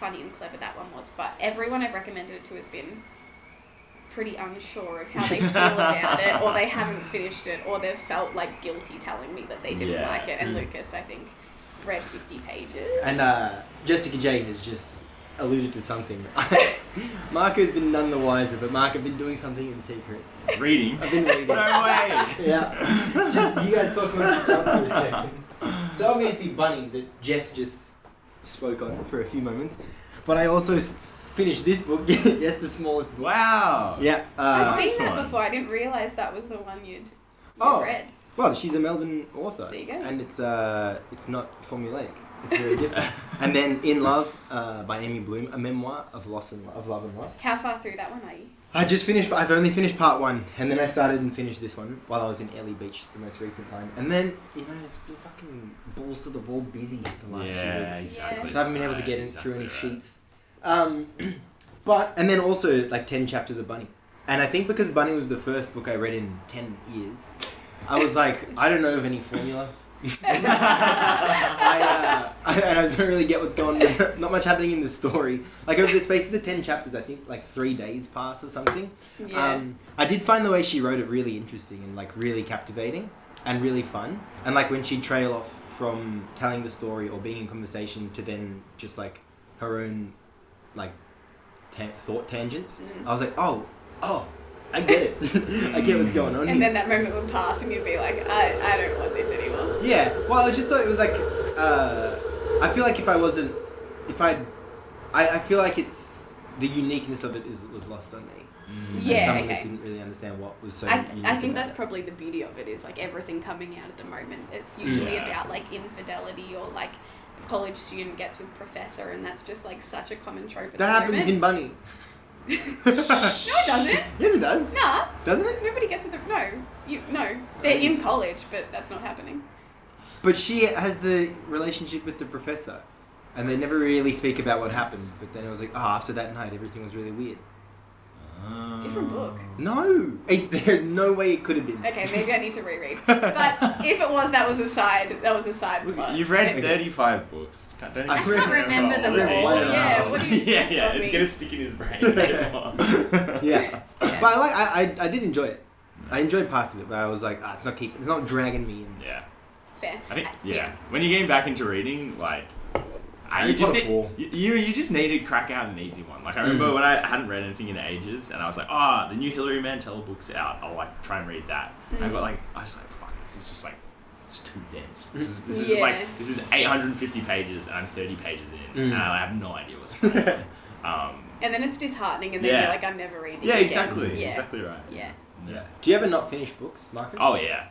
funny and clever that one was. But everyone I've recommended it to has been pretty unsure of how they feel about it, or they haven't finished it, or they've felt like guilty telling me that they didn't like it. And Lucas, I think, read 50 pages. And Jessica J has just alluded to something. Marco's been none the wiser, but Marco, I've been doing something in secret. Reading? I've been reading. No way! Yeah. Just, you guys talk amongst yourselves for a second. So obviously Bunny, that Jess just spoke on for a few moments, but I also finished this book. Yes, the smallest book. Wow! Yeah. I've seen that before. I didn't realise that was the one you'd read. Well, she's a Melbourne author. There you go. And it's not formulaic. It's very different. And then In Love by Amy Bloom, a memoir of love and loss. How far through that one are you? I've only finished part 1, and then I started and finished this one while I was in Ellie Beach the most recent time. And then, it's been fucking balls to the wall busy the last few weeks. Exactly. So I haven't been able to get through any sheets. And then also like 10 chapters of Bunny. And I think because Bunny was the first book I read in 10 years, I was like, I don't know of any formula. I don't really get what's going on. Not much happening in the story. Like over the space of the 10 chapters, I think like 3 days pass or something. Yeah. I did find the way she wrote it really interesting and like really captivating and really fun. And like when she'd trail off from telling the story or being in conversation to then just like her own like thought tangents, I was like, oh, I get it. I get what's going on and here. then that moment would pass and you'd be like, I don't want this anymore. Yeah, well, I just thought it was like, I feel like I feel like it's, the uniqueness of it was lost on me. Yeah, someone okay. that didn't really understand what was so I unique think about that's it. probably the beauty of it, is like everything coming out at the moment. It's usually about like infidelity, or like a college student gets with professor, and that's just like such a common trope at That the happens moment. in Bunny. No, it doesn't. Yes, it does. Nah. Doesn't it? Nobody gets with no. They're in college, but that's not happening. But she has the relationship with the professor, and they never really speak about what happened. But then it was like, after that night, everything was really weird. Different book. No, there's no way it could have been. Okay, maybe I need to reread. But if it was, that was a side plot. You've read 35 books. I can't remember them all. one. Yeah, what do you think of it's me? gonna stick in his brain. Yeah. But I did enjoy it. I enjoyed parts of it, but I was like, it's not dragging me in. Yeah. Fair. I think when you're getting back into reading, like, you just need to crack out an easy one. Like I remember when I hadn't read anything in ages, and I was like, the new Hilary Mantel book's out. I'll like try and read that. And I was like, fuck, this is just like, it's too dense. This is 850 pages, and I'm 30 pages in, and I have no idea what's going on. And then it's disheartening, and then you're like, I'm never reading. Yeah, again. exactly. Yeah. Exactly right. Yeah. Do you ever not finish books, Marco? Oh yeah.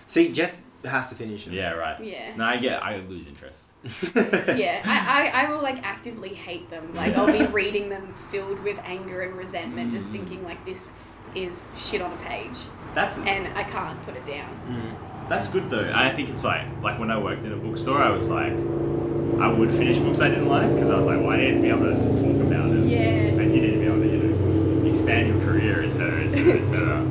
See, Jess has to finish them. Yeah, right. Yeah. No, I lose interest. Yeah, I will like actively hate them. Like I'll be reading them filled with anger and resentment, just thinking like this is shit on a page. And I can't put it down. That's good though. And I think it's like when I worked in a bookstore, I was like, I would finish books I didn't like because I was like, well, I need to be able to talk about it. Yeah. And you need to be able to, expand your career, etc., etc., etc.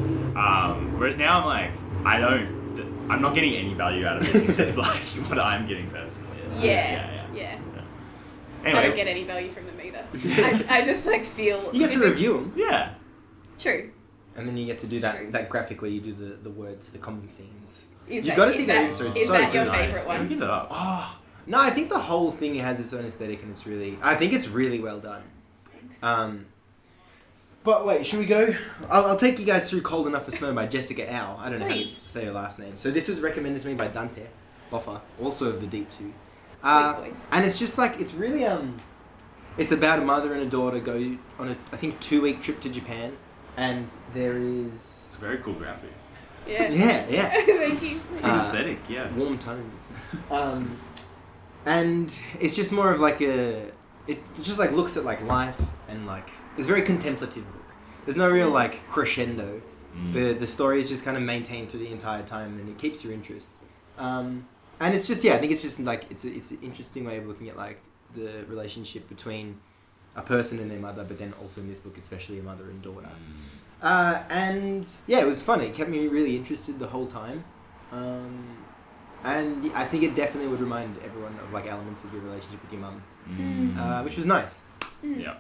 Whereas now I'm like, I don't. I'm not getting any value out of this except like what I'm getting personally. Yeah. I don't Anyway, get any value from them either. I just like feel. You get to review them. yeah. True. And then you get to do True. that graphic where you do the words, the common themes. Is You that- gotta is see that Insta, it's Is so that your good. favorite Let me one? get it up. Oh, no, I think the whole thing has its own aesthetic and I think it's really well done. Thanks. But wait, should we go? I'll take you guys through Cold Enough for Snow by Jessica Au. I don't know how to Please. say her last name. So this was recommended to me by Dante Boffa, also of the Deep 2. Great voice. And it's just like, it's really, it's about a mother and a daughter go on a, I think, 2-week trip to Japan. And there is... It's a very cool graphic. Yeah. Yeah. Thank you. It's good aesthetic, yeah. Warm tones. And it's just more of like it just like looks at like life and like it's a very contemplative book. There's no real like crescendo. The story is just kind of maintained through the entire time and it keeps your interest. And it's just I think it's just like it's an interesting way of looking at like the relationship between a person and their mother, but then also in this book especially a mother and daughter. And yeah, it was fun. It kept me really interested the whole time. And I think it definitely would remind everyone of like elements of your relationship with your mum, which was nice. Yeah.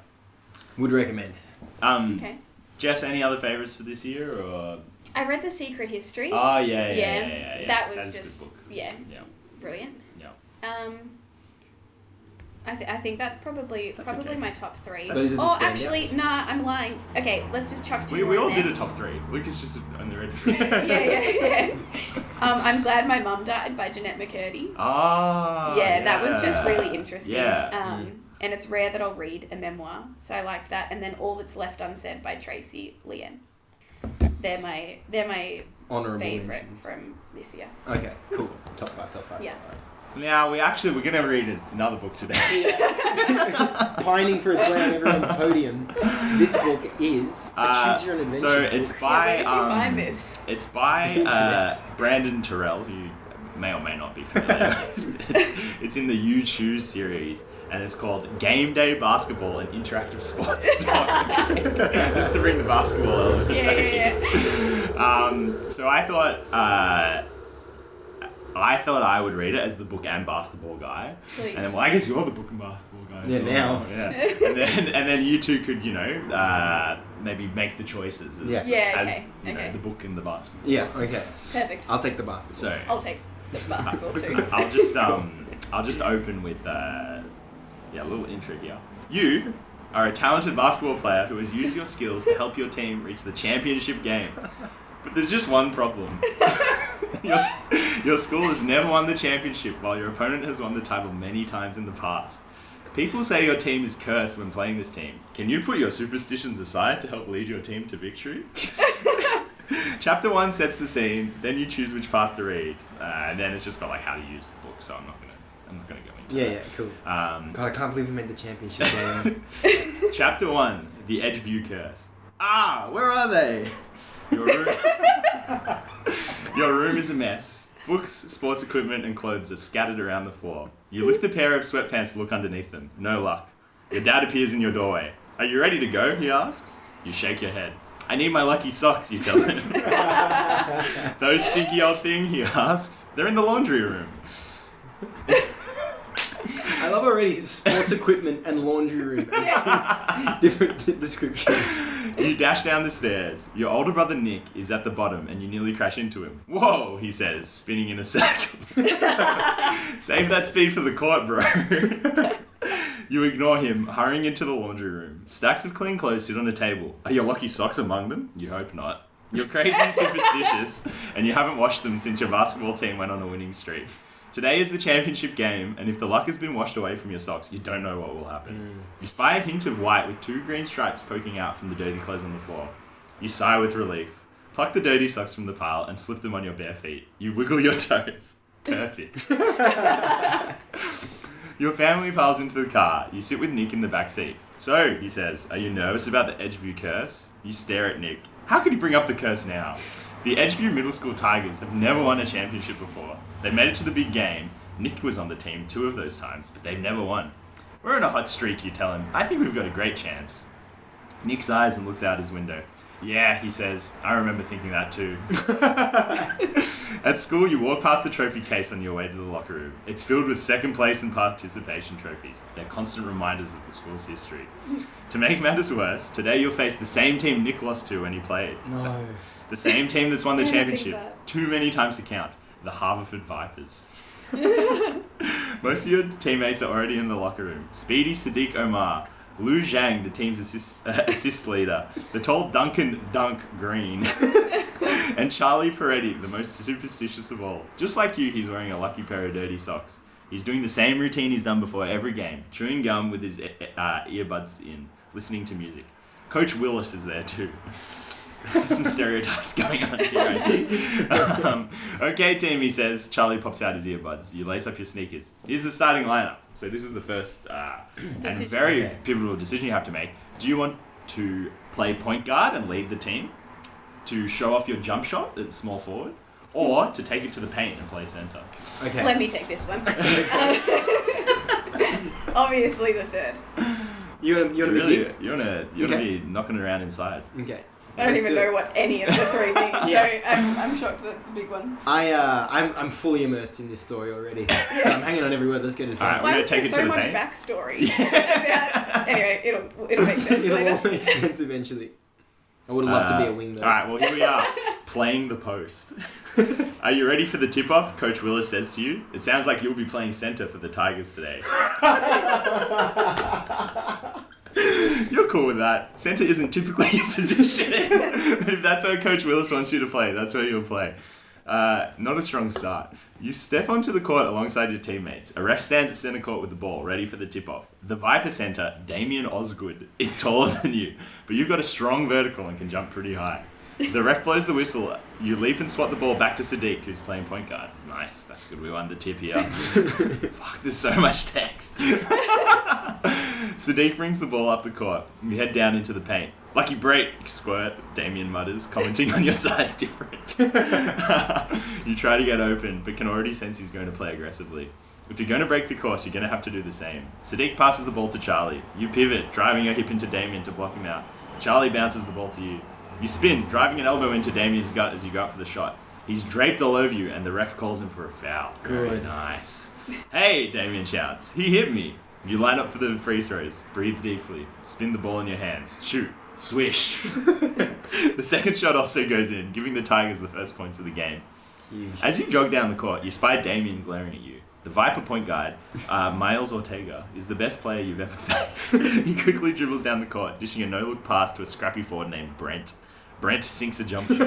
Would recommend. Okay. Jess, any other favourites for this year or? I read The Secret History. Oh yeah. That was That is a just good book. yeah, Yeah. brilliant. Yeah. I think that's probably okay. my top 3. Those are the Oh, standouts. actually, nah, I'm lying. Okay, let's just chuck 2 We more all in did there. a top 3. Lucas just on the red. yeah. I'm Glad My Mum Died by Jeanette McCurdy. That was just really interesting. Yeah. And it's rare that I'll read a memoir, so I like that. And then All That's Left Unsaid by Tracy Lien. They're my Honourable favorite mentions. from this year. Okay, cool. Top 5. Yeah. Top 5. Now we're gonna read another book today. Pining for its way on everyone's podium. This book is a Choose Your Own Adventure. So it's book. by Where did you find this? It's by Internet. Brandon Terrell, who may or may not be familiar. It's in the You Choose series, and it's called Game Day Basketball and Interactive Sports Story. Just to bring the basketball element back in. So I thought I would read it as the book and basketball guy. Please. And then, well, I guess you're the book and basketball guy. Yeah, as well. now. Yeah. And then you two could, maybe make the choices as, okay. the book and the basketball. Yeah, okay. Perfect. I'll take the basketball. So I'll take the basketball too. I'll just open with a little intro here. You are a talented basketball player who has used your skills to help your team reach the championship game. But there's just one problem. Your school has never won the championship while your opponent has won the title many times in the past. People say your team is cursed when playing this team. Can you put your superstitions aside to help lead your team to victory? Chapter 1 sets the scene, then you choose which path to read, and then it's just got like how to use the book, so I'm not gonna go into Yeah, cool. God, I can't believe we made the championship game. Chapter 1, the Edgeview Curse. Where are they? Your room is a mess. Books, sports equipment, and clothes are scattered around the floor. You lift a pair of sweatpants to look underneath them. No luck. Your dad appears in your doorway. Are you ready to go? He asks. You shake your head. I need my lucky socks, you tell him. Those stinky old thing, he asks. They're in the laundry room. I love already sports equipment and laundry room as two different descriptions. You dash down the stairs. Your older brother Nick is at the bottom and you nearly crash into him. Whoa, he says, spinning in a circle. Save that speed for the court, bro. You ignore him, hurrying into the laundry room. Stacks of clean clothes sit on a table. Are your lucky socks among them? You hope not. You're crazy superstitious, and you haven't washed them since your basketball team went on a winning streak. Today is the championship game, and if the luck has been washed away from your socks, you don't know what will happen. You spy a hint of white with 2 green stripes poking out from the dirty clothes on the floor. You sigh with relief. Pluck the dirty socks from the pile and slip them on your bare feet. You wiggle your toes. Perfect. Your family piles into the car. You sit with Nick in the back seat. So, he says, are you nervous about the Edgeview curse? You stare at Nick. How could he bring up the curse now? The Edgeview Middle School Tigers have never won a championship before. They made it to the big game. Nick was on the team 2 of those times, but they've never won. We're in a hot streak, you tell him. I think we've got a great chance. Nick sighs and looks out his window. Yeah, he says, I remember thinking that too. At school, you walk past the trophy case on your way to the locker room. It's filled with second place and participation trophies. They're constant reminders of the school's history. To make matters worse, today you'll face the same team Nick lost to when he played. No. The same team that's won the I didn't think championship that. too many times to count. The Haverford Vipers. Most of your teammates are already in the locker room. Speedy Sadiq Omar, Lou Zhang, the team's assist leader, the tall Duncan Dunk Green, and Charlie Peretti, the most superstitious of all. Just like you, he's wearing a lucky pair of dirty socks. He's doing the same routine he's done before every game, chewing gum with his earbuds in, listening to music. Coach Willis is there too. Some stereotypes going on here, I think. Okay, team, he says. Charlie pops out his earbuds. You lace up your sneakers. Here's the starting lineup. So this is the first and very pivotal decision you have to make. Do you want to play point guard and lead the team? To show off your jump shot at small forward? Or to take it to the paint and play center? Okay. Let me take this one. Obviously the third. You want to Really, be big? you wanna be knocking around inside. Okay. I don't even know what any of the three mean, Yeah. so I'm shocked that's the big one. I'm fully immersed in this story already, so I'm hanging on every word. Let's get this Alright, out. we're Why gonna was take there it to so the much paint. backstory about... Anyway, it'll make sense It'll later. all make sense eventually. I would have loved to be a wing though. Alright, well here we are, playing the post. Are you ready for the tip-off? Coach Willis says to you. It sounds like you'll be playing center for the Tigers today. You're cool with that. Center isn't typically your position. But if that's where Coach Willis wants you to play, that's where you'll play. Not a strong start. You step onto the court alongside your teammates. A ref stands at center court with the ball, ready for the tip-off. The Viper center, Damien Osgood, is taller than you, but you've got a strong vertical and can jump pretty high. The ref blows the whistle. You leap and swat the ball back to Sadiq, who's playing point guard. Nice, that's good. We won the tip here. Fuck, there's so much text. Sadiq brings the ball up the court. You head down into the paint. Lucky break, squirt, Damien mutters, commenting on your size difference. You try to get open, but can already sense he's going to play aggressively. If you're going to break the course, you're going to have to do the same. Sadiq passes the ball to Charlie. You pivot, driving your hip into Damien to block him out. Charlie bounces the ball to you. You spin, driving an elbow into Damien's gut as you go up for the shot. He's draped all over you, and the ref calls him for a foul. Very Good. nice. Hey, Damien shouts. He hit me. You line up for the free throws. Breathe deeply. Spin the ball in your hands. Shoot. Swish. The second shot also goes in, giving the Tigers the first points of the game. Huge. As you jog down the court, you spy Damien glaring at you. The Viper point guard, Miles Ortega, is the best player you've ever faced. He quickly dribbles down the court, dishing a no-look pass to a scrappy forward named Brent. Brent sinks a jump shot.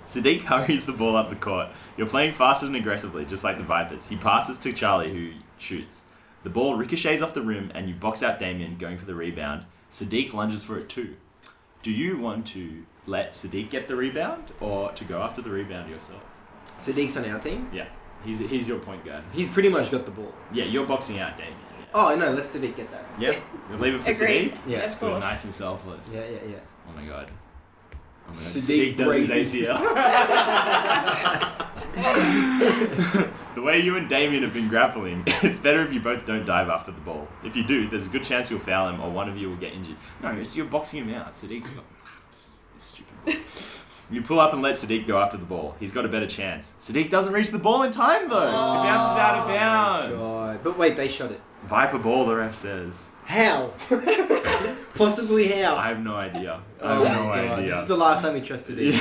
Sadiq hurries the ball up the court. You're playing faster and aggressively, just like the Vipers. He passes to Charlie, who shoots. The ball ricochets off the rim, and you box out Damien, going for the rebound. Sadiq lunges for it too. Do you want to let Sadiq get the rebound, or to go after the rebound yourself? Sadiq's on our team. Yeah, he's your point guard. He's pretty much got the ball. Yeah, you're boxing out Damien. Yeah. Oh no, let Sadiq get that. Yep. You'll leave it for Agreed. Sadiq? Yeah, of Good, course. nice and selfless. Yeah. Oh my god. Oh my god. Sadiq does his braces. ACL. The way you and Damien have been grappling, it's better if you both don't dive after the ball. If you do, there's a good chance you'll foul him or one of you will get injured. No, it's you're boxing him out. Sadiq's got... It's stupid. You pull up and let Sadiq go after the ball. He's got a better chance. Sadiq doesn't reach the ball in time though. It bounces out of bounds. God. But wait, they shot it. Viper ball, the ref says. How? Possibly how? I have no idea. I Oh have no my God. idea. This is the last time we trusted him.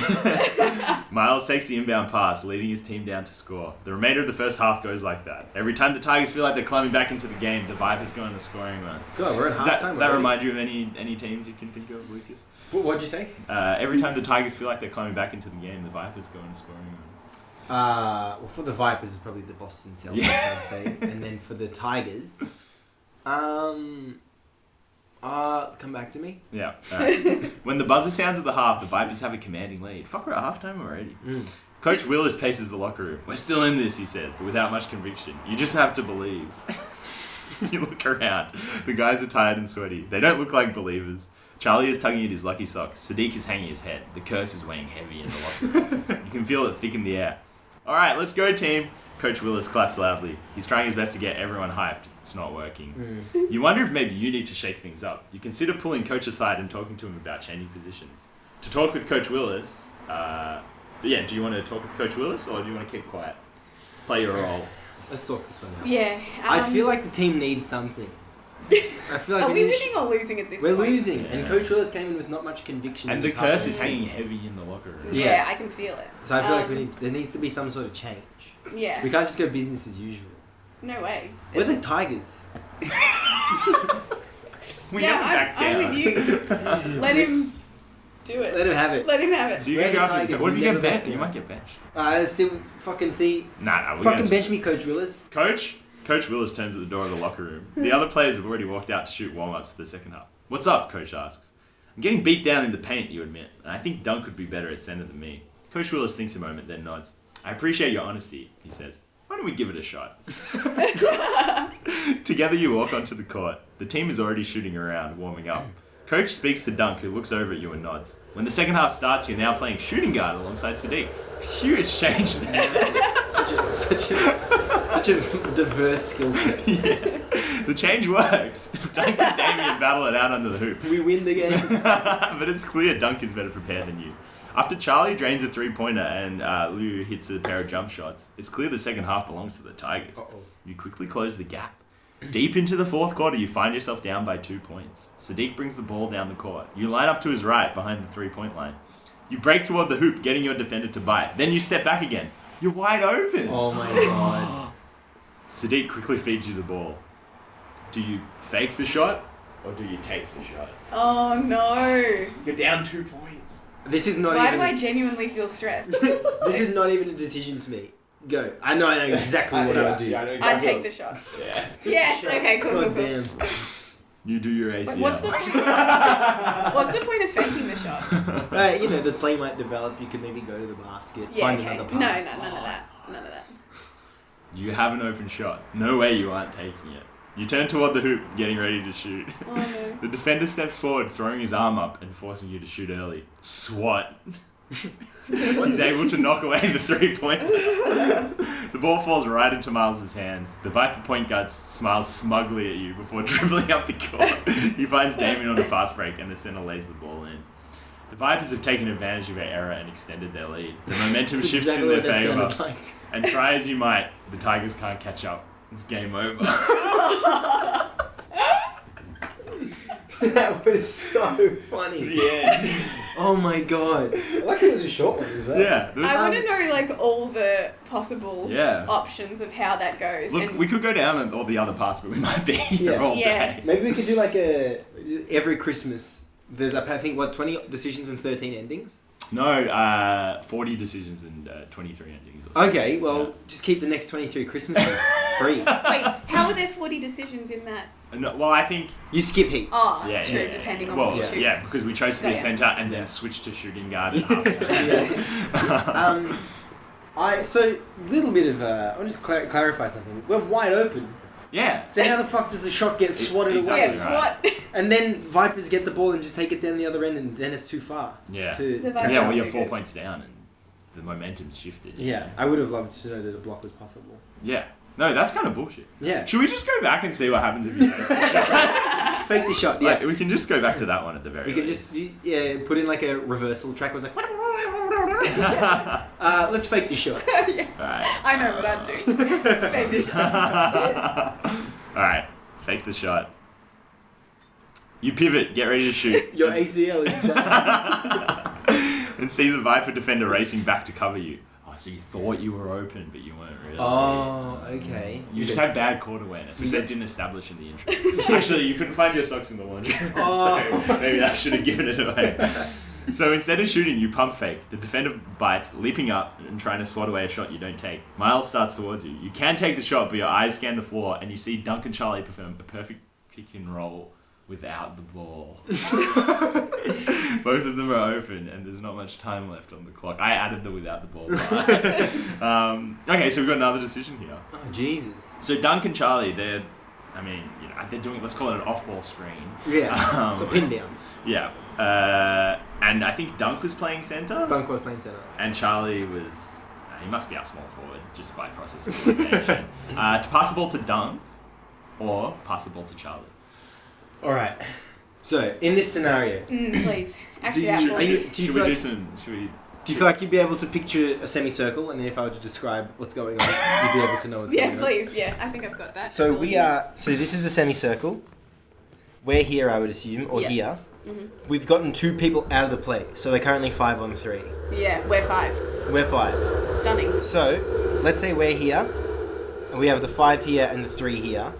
Miles takes the inbound pass, leading his team down to score. The remainder of the first half goes like that. Every time the Tigers feel like they're climbing back into the game, the Vipers go on a scoring run. God, we're at Does halftime. that remind you of any teams you can think of, Lucas? What'd you say? Every time the Tigers feel like they're climbing back into the game, the Vipers go on a scoring run. Well, for the Vipers, it's probably the Boston Celtics, Yeah. I'd say. And then for the Tigers, come back to me. Yeah. Alright. When the buzzer sounds at the half, the Vipers have a commanding lead. Fuck, we're at halftime already. Coach Willis paces the locker room. We're still in this, he says, but without much conviction. You just have to believe. You look around. The guys are tired and sweaty. They don't look like believers. Charlie is tugging at his lucky socks. Sadiq is hanging his head. The curse is weighing heavy in the locker room. You can feel it thick in the air. All right, let's go, team. Coach Willis claps loudly. He's trying his best to get everyone hyped. It's not working. You wonder if maybe you need to shake things up. You consider pulling Coach aside and talking to him about changing positions. To talk with Coach Willis, But yeah, do you want to talk with Coach Willis or do you want to keep quiet? Play your role. Let's talk this one out. Yeah. I feel like the team needs something. I feel like Are we winning or losing at this we're point? losing, Yeah. and Coach Willis came in with not much conviction. And in the this curse half. is hanging heavy in the locker room. Yeah, I can feel it. So I feel like there needs to be some sort of change. Yeah. We can't just go business as usual. No way. We're the Tigers. We yeah, never back down. I'm with you. Let him do it. Let him have it. Let him have it. So you We're can the go up Tigers, and, what if we you never get back benched? You down. might get benched. Let's see. Nah, we're Fucking gonna- bench me, Coach Willis. Coach Willis turns at the door of the locker room. The other players have already walked out to shoot warm-ups for the second half. What's up, Coach asks. I'm getting beat down in the paint, you admit, and I think Dunk would be better at center than me. Coach Willis thinks a moment, then nods. I appreciate your honesty, he says. Why don't we give it a shot? Together you walk onto the court. The team is already shooting around, warming up. Coach speaks to Dunk, who looks over at you and nods. When the second half starts, you're now playing shooting guard alongside Sadiq. Huge change there. Such a diverse skill set. Yeah. The change works. Dunk and Damien battle it out under the hoop. We win the game. But it's clear Dunk is better prepared than you. After Charlie drains a three-pointer and Liu hits a pair of jump shots, it's clear the second half belongs to the Tigers. Uh-oh. You quickly close the gap. Deep into the fourth quarter, you find yourself down by 2 points. Sadiq brings the ball down the court. You line up to his right behind the three-point line. You break toward the hoop, getting your defender to bite. Then you step back again. You're wide open. Oh my god. Sadiq quickly feeds you the ball. Do you fake the shot or do you take the shot? Oh no. You're down 2 points. This is not Why even. do I genuinely feel stressed? This is not even a decision to me. Go. I know exactly what I would do. Yeah, I know I exactly. take the shot. Yeah. Yes. Okay. Cool. God Cool. damn. You do your ACL. Wait, what's the point of faking the shot? Right, the play might develop. You could maybe go to the basket, Yeah. find Okay. another No. pass. None of that. None of that. You have an open shot. No way you aren't taking it. You turn toward the hoop, getting ready to shoot. Oh no. The defender steps forward, throwing his arm up and forcing you to shoot early. Swat. He's able to knock away the 3-pointer. The ball falls right into Miles' hands. The Viper point guard smiles smugly at you before dribbling up the court. He finds Damien on a fast break and the center lays the ball in. The Vipers have taken advantage of their error and extended their lead. The momentum That's shifts exactly in what their that favor. sounded like. And try as you might, the Tigers can't catch up. It's game over. That was so funny. Yeah. Oh my god. I like it was a short one as well. Yeah. there was I want some- to know like all the possible Yeah. options of how that goes. Look, and we could go down on all the other parts, but we might be here Yeah. all Yeah. day. Maybe we could do like every Christmas. There's I think 20 decisions and 13 endings. No, 40 decisions and 23 endings. Or something. Okay, well, Yeah. just keep the next 23 Christmases free. Wait, how are there 40 decisions in that? No, well, I think. You skip heaps. Oh, Yeah, true, yeah, depending yeah. on Well, what you choose. yeah, because we chose to be a Yeah. centre and then switched to shooting guard. After. So little bit of I'll just clarify something. We're wide open. Yeah. So how the fuck does the shot get swatted Exactly. away? Yes, right. what? And then Vipers get the ball and just take it down the other end, and then it's too far. Yeah. To The catch Vipers Yeah, up. well, you're too 4 good. points down and the momentum's shifted. Yeah, I would have loved to know that a block was possible. Yeah. No, that's kind of bullshit. Yeah. Should we just go back and see what happens if you fake the shot? Fake the shot. Yeah. Like, we can just go back to that one at the very We can least. just put in like a reversal track where it's like. Let's fake the shot. Alright. I know what I'd do. Fake the shot. Alright. Fake the shot. You pivot, get ready to shoot. Your ACL is done. And see the Viper defender racing back to cover you. Oh, so you thought you were open, but you weren't really. Oh, okay. You just had bad court awareness, which they didn't establish in the intro. Actually, you couldn't find your socks in the laundry room, Oh. so maybe that should have given it away. So instead of shooting, you pump fake. The defender bites, leaping up and trying to swat away a shot you don't take. Miles starts towards you. You can take the shot, but your eyes scan the floor and you see Dunk and Charlie perform a perfect pick and roll without the ball. Both of them are open and there's not much time left on the clock. I added the without the ball part. Okay, so we've got another decision here. Oh, Jesus. So Dunk and Charlie, they're doing, let's call it an off-ball screen. Yeah. It's a pin down. Yeah. And I think Dunk was playing centre. Dunk was playing center. And Charlie was, he must be our small forward just by process of elimination. To pass the ball to Dunk or pass the ball to Charlie. All right. So in this scenario, Please. do Actually, you, out are you, for do you Should feel we like, should we Do you feel like you'd be able to picture a semicircle, and then if I were to describe what's going on, you'd be able to know what's going on? Yeah, please. Yeah, I think I've got that. So so this is the semicircle. We're here, I would assume, or here. Mm-hmm. We've gotten 2 people out of the play, so we're currently 5 on 3. Yeah, we're 5. We're 5. Stunning. So, let's say we're here, and we have the 5 here and the 3 here.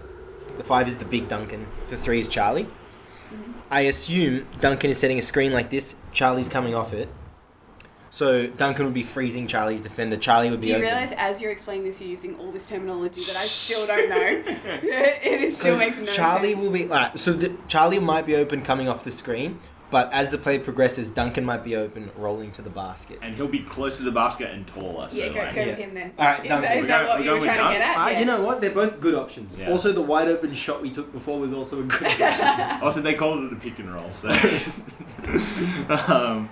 The 5 is the big Duncan, the 3 is Charlie. Mm-hmm. I assume Duncan is setting a screen like this, Charlie's coming off it. So Duncan would be freezing Charlie's defender, Charlie would be Do you open. realise as you're explaining this, you're using all this terminology that I still don't know? It still makes no Charlie sense. will be Charlie might be open coming off the screen, but as the play progresses, Duncan might be open rolling to the basket. And he'll be closer to the basket and taller. So Yeah, go like, with him then. Alright, Is Duncan. that what We're you were going trying with to get at? Yeah. You know what? They're both good options. Yeah. Also, the wide open shot we took before was also a good option. Also, they called it a pick and roll. So, all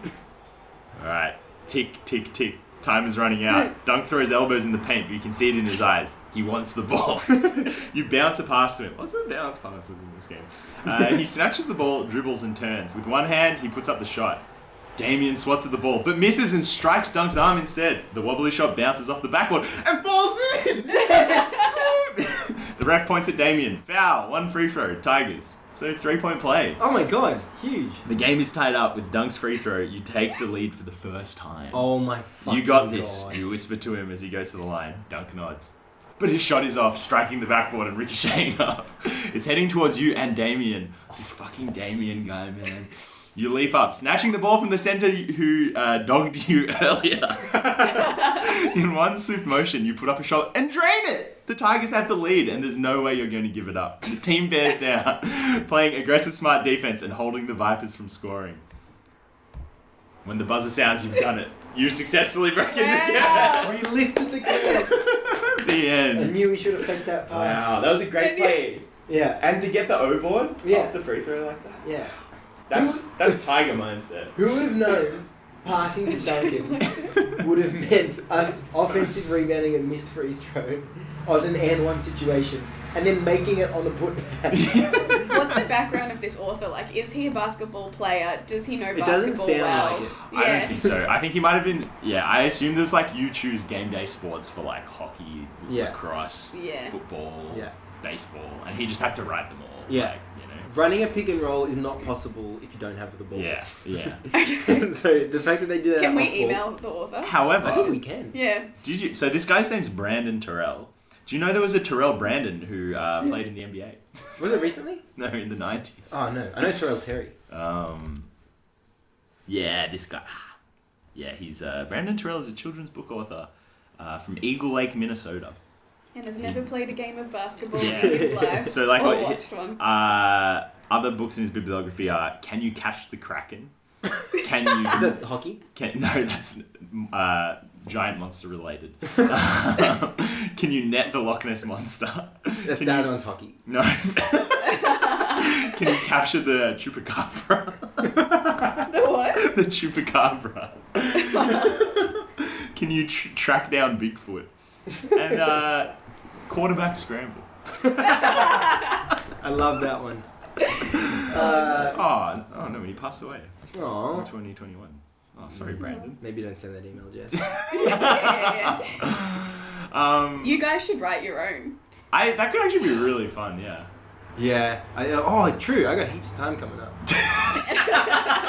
right, tick, tick, tick. Time is running out. Dunk throws elbows in the paint, but you can see it in his eyes. He wants the ball. You bounce it past him. What's the bounce passes in this game? He snatches the ball, dribbles, and turns. With one hand, he puts up the shot. Damien swats at the ball, but misses and strikes Dunk's arm instead. The wobbly shot bounces off the backboard and falls in! Yes! The ref points at Damien. Foul. 1 free throw. Tigers. So 3-point play. Oh my god, huge. The game is tied up with Dunk's free throw. You take the lead for the first time. Oh my fucking You got this. God. You whisper to him as he goes to the line. Dunk nods. But his shot is off, striking the backboard and ricocheting up. It's heading towards you and Damien. This fucking Damien guy, man. You leap up, snatching the ball from the center who dogged you earlier. In one swift motion, you put up a shot and drain it. The Tigers have the lead, and there's no way you're going to give it up. The team bears down, playing aggressive, smart defense and holding the Vipers from scoring. When the buzzer sounds, you've done it. You successfully broken the curse. We lifted the curse. The end. I knew we should have faked that pass. Wow, that was a great play. Yeah. And to get the O board off the free throw like that. Yeah. That's Tiger mindset. Who would have known passing to Duncan would have meant us offensive rebounding a missed free throw on an and one situation and then making it on the putback. What's the background of this author? Like, is he a basketball player? Does he know basketball doesn't sound well? like it. Yeah. I don't think so. I think he might have been. Yeah, I assume there's like you choose game day sports for like hockey, lacrosse, football, baseball, and he just had to write them all. Yeah. Like, you know. Running a pick and roll is not possible if you don't have the ball. Yeah. So the fact that they do that. Can we off-ball- email the author? However, I think we can. Yeah. did you? So this guy's name's Brandon Terrell. Do you know there was a Terrell Brandon who played in the NBA? Was it recently? No, in the 90s. Oh no, I know Terrell Terry. Yeah, this guy. Yeah, he's Brandon Terrell is a children's book author from Eagle Lake, Minnesota. And has never played a game of basketball Yeah. in his life. So like, or watched one. other books in his bibliography are Can You Catch the Kraken? Can you? Is that hockey? No, that's giant monster related. Can you net the Loch Ness monster? That one's hockey. No. Can you capture the chupacabra? The what? The chupacabra. Can you track down Bigfoot? And quarterback scramble. I love that one. Oh no, he passed away in Aww. 2021. Oh, sorry, Brandon. Maybe don't send that email, Jess. Yeah. You guys should write your own. That could actually be really fun, yeah. Yeah. True. I got heaps of time coming up.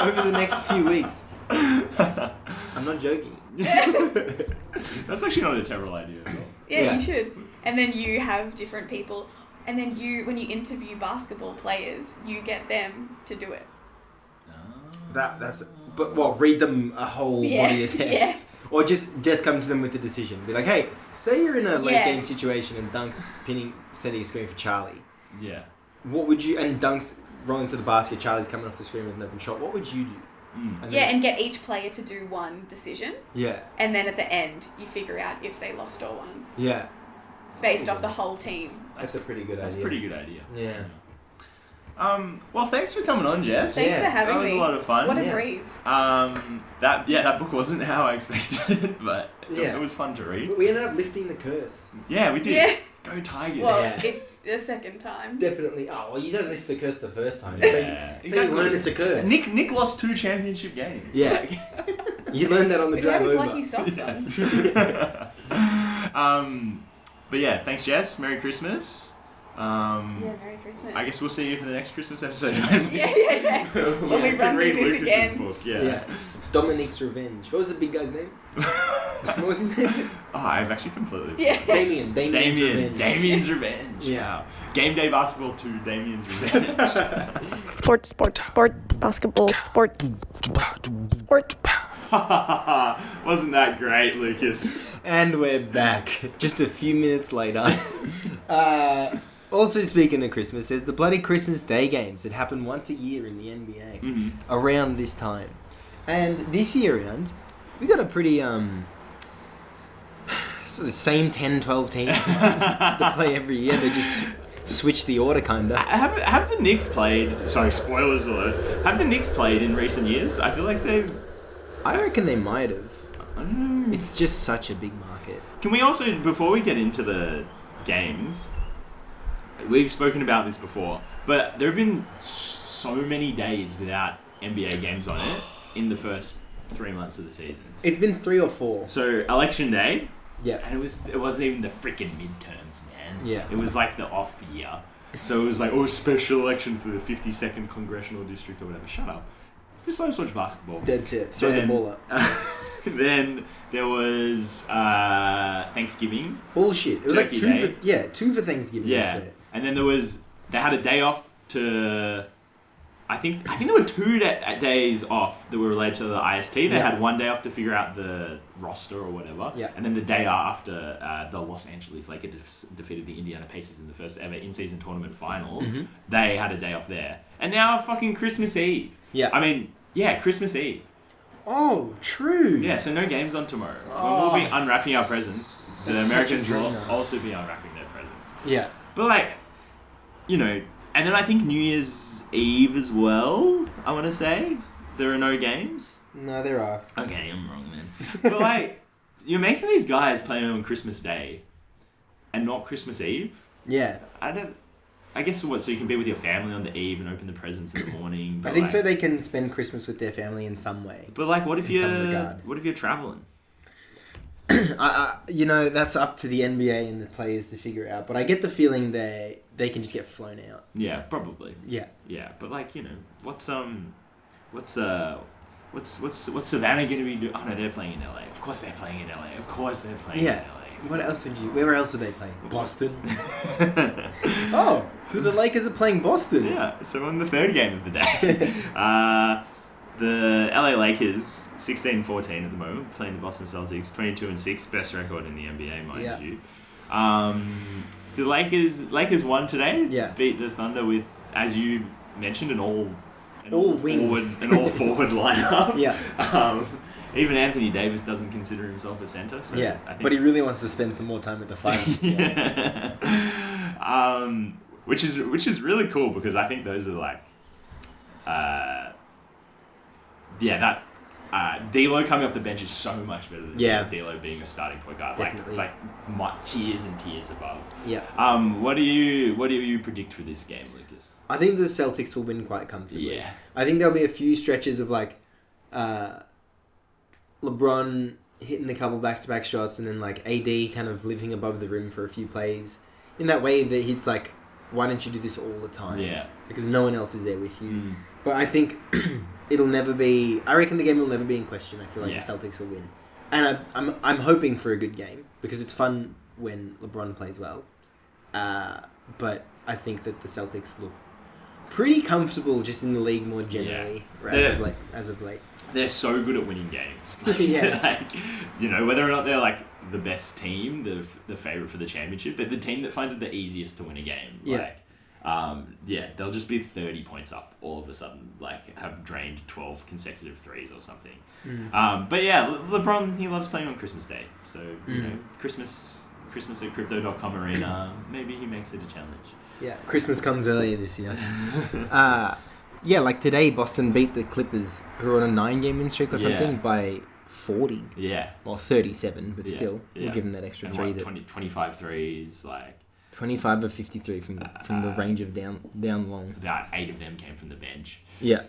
Over the next few weeks. I'm not joking. That's actually not a terrible idea at all. Yeah, you should. And then you have different people. And then when you interview basketball players, you get them to do it. Read them a whole body of text. Yeah. Or just come to them with a decision. Be like, hey, say you're in a late game situation and Dunk's setting a screen for Charlie. Yeah. What would you, and Dunk's rolling to the basket, Charlie's coming off the screen with an open shot, what would you do? And get each player to do one decision. Yeah. And then at the end, you figure out if they lost or won. Yeah. It's based off the whole team. That's a pretty good idea. That's a pretty good idea. Yeah. Well, thanks for coming on, Jess. Thanks for having me. That was a lot of fun. What a breeze. That book wasn't how I expected it, but it was fun to read. We ended up lifting the curse. Yeah, we did. Yeah. Go Tigers. Well, the second time. Definitely. Oh, well, you don't lift the curse the first time. Yeah, So you learn it's a curse. Nick lost 2 championship games. Yeah. You learned that on the We drive have his over. lucky socks on. But yeah, thanks, Jess. Merry Christmas. Yeah, Merry Christmas. I guess we'll see you for the next Christmas episode. Yeah. When we run read through this Lucas's again. book. Yeah. Dominique's Revenge. What was the big guy's name? What was his name? Oh, I've actually completely. Yeah. Damien's Revenge. Damien's Revenge. Yeah. Game Day Basketball 2, Damien's Revenge. Sport, basketball, sport. Wasn't that great, Lucas? And we're back. Just a few minutes later. Also speaking of Christmas, there's the bloody Christmas Day games that happen once a year in the NBA around this time. And this year around, we got a pretty sort of same 10, 12 teams that play every year. They just switch the order kinda. Have the Knicks played? Sorry, spoilers alert. Have the Knicks played in recent years? I feel like they've. I reckon they might have. I don't know. It's just such a big market. Can we also, before we get into the games, we've spoken about this before, but there have been so many days without NBA games on it in the first 3 months of the season. It's been 3 or 4. So election day, Yeah. and it wasn't even the freaking midterms, man. Yeah. It was like the off year. So it was like, special election for the 52nd congressional district or whatever. Shut up. It's just let us watch basketball. That's it. Throw the ball up. Then there was Thanksgiving. Bullshit. It was Turkey like Day. 2 for Thanksgiving. I Yeah. swear. And then they had a day off to, I think there were 2 days off that were related to the IST. They had 1 day off to figure out the roster or whatever. Yeah. And then the day after, the Los Angeles Lakers defeated the Indiana Pacers in the first ever in-season tournament final, they had a day off there. And now fucking Christmas Eve. Yeah. I mean, yeah, Christmas Eve. Oh, true. Yeah, so no games on tomorrow. When we'll be unwrapping our presents, the That's Americans such a will dream, though. also be unwrapping their presents. Yeah. But like, and then I think New Year's Eve as well, I want to say. There are no games. No, there are. Okay, I'm wrong then. But like, you're making these guys play on Christmas Day and not Christmas Eve? Yeah. I guess so you can be with your family on the eve and open the presents in the morning. I think so they can spend Christmas with their family in some way. But like, what if in some regard. you're traveling? That's up to the NBA and the players to figure out. But I get the feeling they can just get flown out. Yeah, probably. Yeah. Yeah, but like, what's Savannah going to be doing? Oh no, they're playing in LA. Of course they're playing in LA. Of course they're playing in LA. Where else would they play? Boston. Oh, so the Lakers are playing Boston. Yeah, so on the third game of the day. The LA Lakers, 16-14 at the moment, playing the Boston Celtics, 22-6, best record in the NBA, mind you. The Lakers won today. Yeah. Beat the Thunder with, as you mentioned, an all wing. forward lineup. Yeah. Even Anthony Davis doesn't consider himself a center. So Yeah, I think, but he really wants to spend some more time with the Finals. Which is really cool because I think those are like, D'Lo coming off the bench is so much better than D'Lo being a starting point guard. Definitely. Like tiers and tiers above. Yeah. What do you predict for this game, Lucas? I think the Celtics will win quite comfortably. Yeah. I think there'll be a few stretches of like LeBron hitting a couple back-to-back shots and then like AD kind of living above the rim for a few plays in that way that he's like, why don't you do this all the time? Yeah. Because no one else is there with you. But I think I reckon the game will never be in question. I feel like the Celtics will win. And I'm hoping for a good game because it's fun when LeBron plays well. But I think that the Celtics look pretty comfortable just in the league more generally as of late. They're so good at winning games. Yeah. Whether or not they're like the best team, the favorite for the championship, they're the team that finds it the easiest to win a game. They'll just be 30 points up all of a sudden, like have drained 12 consecutive threes or something. But yeah, LeBron, he loves playing on Christmas Day. So, Christmas at Crypto.com Arena, maybe he makes it a challenge. Yeah, Christmas comes earlier this year. Like today, Boston beat the Clippers, who are on a 9-game win streak or something, by 40. Yeah. Well, 37, but still, yeah. we'll give them that extra and 3. 25 threes, like... 25 of 53 from the range of down long. About 8 of them came from the bench. Yeah.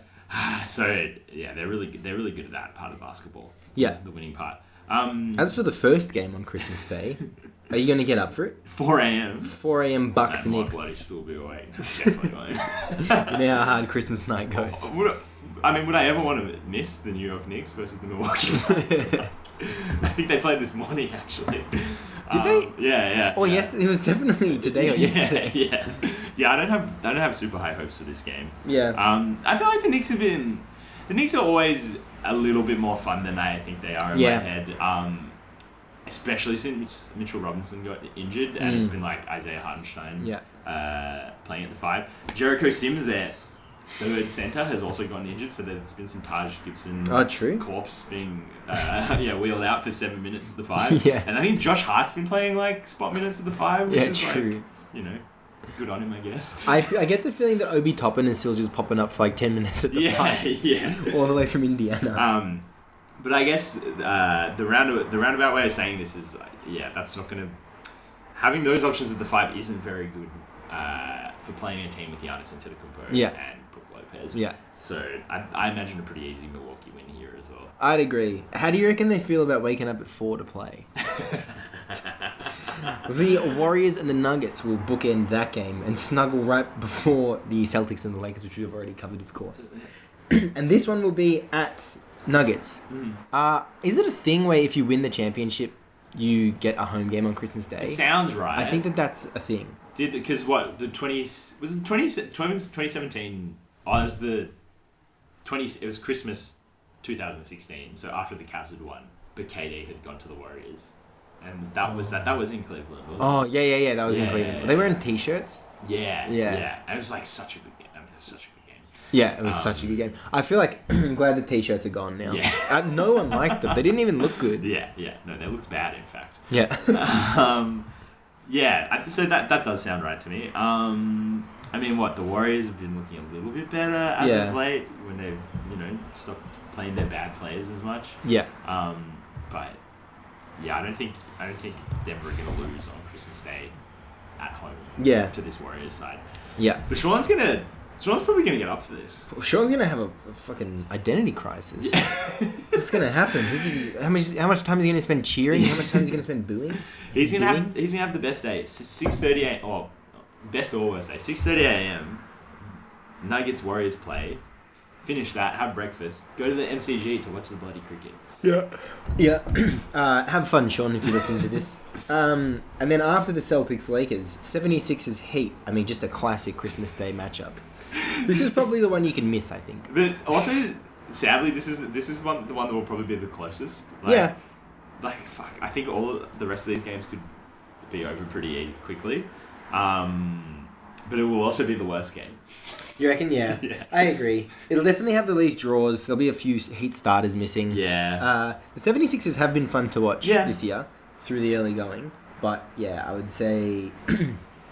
So yeah, they're really good at that part of basketball. Yeah. The winning part. As for the first game on Christmas Day, are you going to get up for it? 4 a.m. 4 a.m. Bucks and Knicks. bloody still be awake. No, definitely won't. You know how hard Christmas night goes. Would I ever want to miss the New York Knicks versus the Milwaukee Bucks? I think they played this morning, actually. Did they? Yeah. Oh, yes, it was definitely today or yesterday. Yeah. I don't have super high hopes for this game. Yeah. I feel like the Knicks are always a little bit more fun than I think they are in my head. Especially since Mitchell Robinson got injured, and it's been like Isaiah Hartenstein playing at the 5. Jericho Sims, their third center, has also gotten injured, so there's been some Taj Gibson corpse being wheeled out for 7 minutes at the 5. Yeah. And I think Josh Hart's been playing like spot minutes at the 5, which is true. like, good on him, I guess. I get the feeling that Obi Toppin is still just popping up for like 10 minutes at the 5. Yeah. All the way from Indiana. But I guess the roundabout way of saying this is, that's not going to... Having those options at the 5 isn't very good for playing a team with Giannis Antetokounmpo and Brook Lopez. Yeah. So I imagine a pretty easy Milwaukee win here as well. I'd agree. How do you reckon they feel about waking up at 4 to play? The Warriors and the Nuggets will bookend that game and snuggle right before the Celtics and the Lakers, which we've already covered, of course. And this one will be at Nuggets. Is it a thing where if you win the championship, you get a home game on Christmas Day? It sounds right. I think that's a thing. Because what, the 2017, it was Christmas 2016, so after the Cavs had won, but KD had gone to the Warriors. And that was in Cleveland, wasn't it? Oh, yeah, that was in Cleveland. Yeah. Were they wearing t-shirts? Yeah. And it was like such a good game. I mean, it was such a good game. Yeah, it was such a good game. I feel like I'm glad the t-shirts are gone now. Yeah. No one liked them. They didn't even look good. Yeah. No, they looked bad, in fact. Yeah. So that does sound right to me. I mean, the Warriors have been looking a little bit better as of late when they've, stopped playing their bad players as much. Yeah. But yeah, I don't think Denver are gonna lose on Christmas Day at home. Yeah. To this Warriors side. Yeah. But Sean's probably gonna get up for this. Sean's gonna have a fucking identity crisis. Yeah. What's gonna happen? How much time is he gonna spend cheering? How much time is he gonna spend booing? He's gonna have the best day. It's 6:30 a.m. or best or worst day. 6:30 a.m. Nuggets Warriors play. Finish that. Have breakfast. Go to the MCG to watch the bloody cricket. Yeah. Have fun, Sean, if you're listening to this. And then after the Celtics Lakers, 76ers Heat. I mean, just a classic Christmas Day matchup. This is probably the one you can miss, I think. But also, sadly, this is the one that will probably be the closest. Fuck. I think all the rest of these games could be over pretty quickly. But it will also be the worst game. You reckon? Yeah. I agree. It'll definitely have the least draws. There'll be a few Heat starters missing. Yeah. The 76ers have been fun to watch this year through the early going. But yeah, I would say...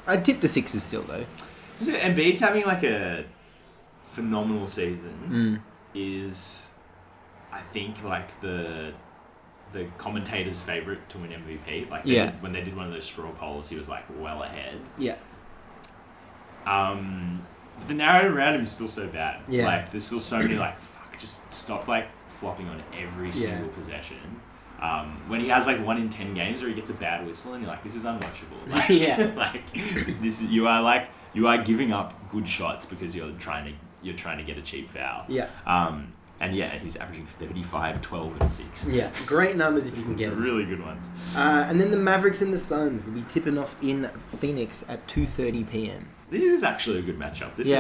I'd tip the Sixers still, though. Embiid's having like a phenomenal season. Is, I think, like the commentator's favourite to win MVP. Like when they did one of those straw polls, he was like well ahead. Yeah. The narrative around him is still so bad. Yeah. Like there's still so many just stop flopping on every single possession. When he has 1 in 10 games where he gets a bad whistle and you're like, this is unwatchable. You are giving up good shots because you're trying to get a cheap foul. Yeah. And he's averaging 35, 12, and 6. Yeah, great numbers if you can get them. Really good ones. And then the Mavericks and the Suns will be tipping off in Phoenix at 2:30 p.m. This is actually a good matchup. This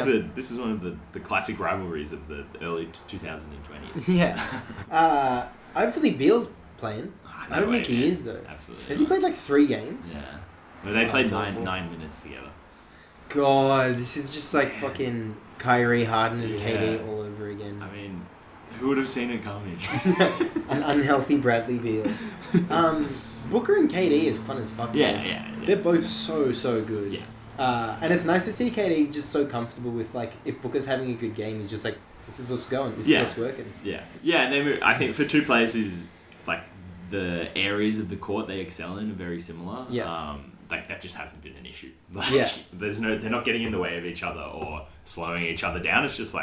is one of the classic rivalries of the early 2020s. Yeah. Hopefully Beal's playing. I don't think he is though. Absolutely. Has he played 3 games? Yeah. Well, they played 9 minutes together. God, this is just fucking Kyrie, Harden, and KD all over again. I mean, who would have seen it coming? An unhealthy Bradley Beal. Booker and KD is fun as fuck. Yeah. They're both so good. Yeah. And it's nice to see KD just so comfortable with if Booker's having a good game, he's just this is what's going. This is what's working. Yeah. And then I think for two players who's the areas of the court they excel in are very similar. Yeah. That just hasn't been an issue. They're not getting in the way of each other or slowing each other down. It's just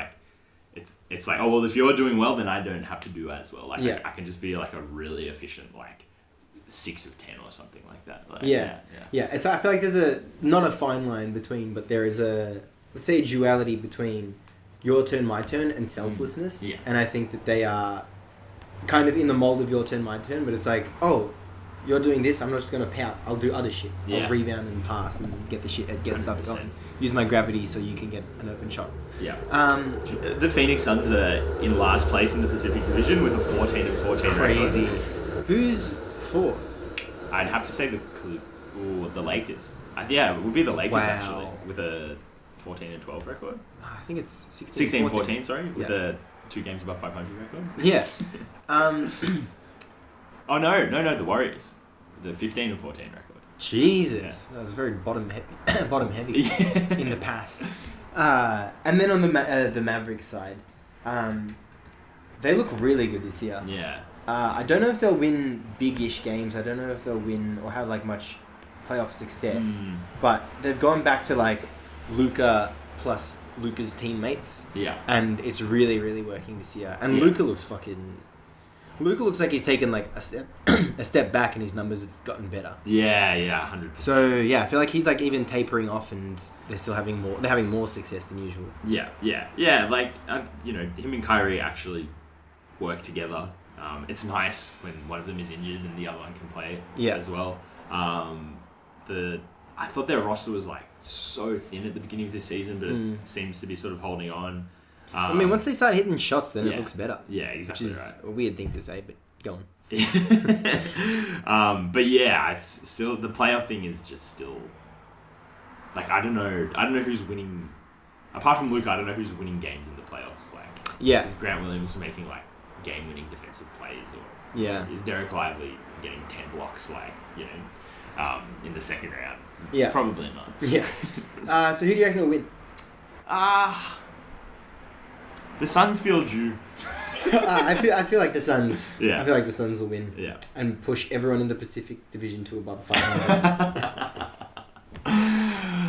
it's like, oh well, if you're doing well, then I don't have to do as well. Like Yeah. I can just be like a really efficient 6 of 10 or something like that. Yeah. It's, I feel like there's not a fine line between, but there is let's say a duality between your turn, my turn, and selflessness. Yeah. And I think that they are kind of in the mold of your turn, my turn, but it's like, oh, you're doing this, I'm not just gonna pout. I'll do other shit. Yeah. I'll rebound and pass and get stuff 100%. going. Use my gravity so you can get an open shot. Yeah. The Phoenix Suns are in last place in the Pacific Division with a 14-14 crazy. record. Who's fourth? I'd have to say the Lakers. It would be the Lakers Wow. actually with a 14-12 record. I think it's 16. 16-14, sorry, with Yeah. the 2 games above 500 record. Yeah. Oh no, the Warriors, the 15-14 record. Jesus, that was very bottom heavy in the pass. And then on the Mavericks side, they look really good this year. Yeah. I don't know if they'll win big-ish games. I don't know if they'll win or have much playoff success. But they've gone back to Luka plus Luka's teammates. Yeah. And it's really, really working this year. And Yeah. Luka looks like he's taken a step back, and his numbers have gotten better. Yeah, 100%. So yeah, I feel like he's even tapering off, and they're still having more success than usual. Yeah. Him and Kyrie actually work together. It's nice when one of them is injured and the other one can play as well. I thought their roster was so thin at the beginning of this season, but it seems to be sort of holding on. Once they start hitting shots, then it looks better. Yeah, exactly. Which is a weird thing to say, but go on. But yeah, it's still the playoff thing is just still I don't know who's winning apart from Luka. I don't know who's winning games in the playoffs. Is Grant Williams making game-winning defensive plays, or is Derek Lively getting 10 blocks in the second round? Yeah, probably not. Yeah. So who do you reckon will win? The Suns feel due. I feel like the Suns. Yeah. I feel like the Suns will win. Yeah. And push everyone in the Pacific Division to above 500.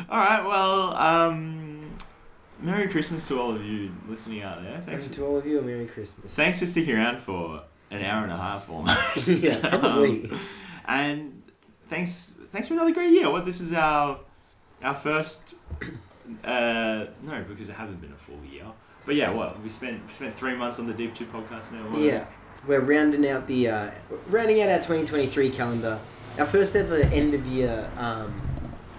All right. Well, Merry Christmas to all of you listening out there. Thanks to all of you. Merry Christmas. Thanks for sticking around for an hour and a half almost. Yeah, probably. And thanks for another great year. This is our first. No, because it hasn't been a full year. But yeah, we spent 3 months on the Deep 2 podcast now. Yeah, we're rounding out our 2023 calendar. Our first ever end of year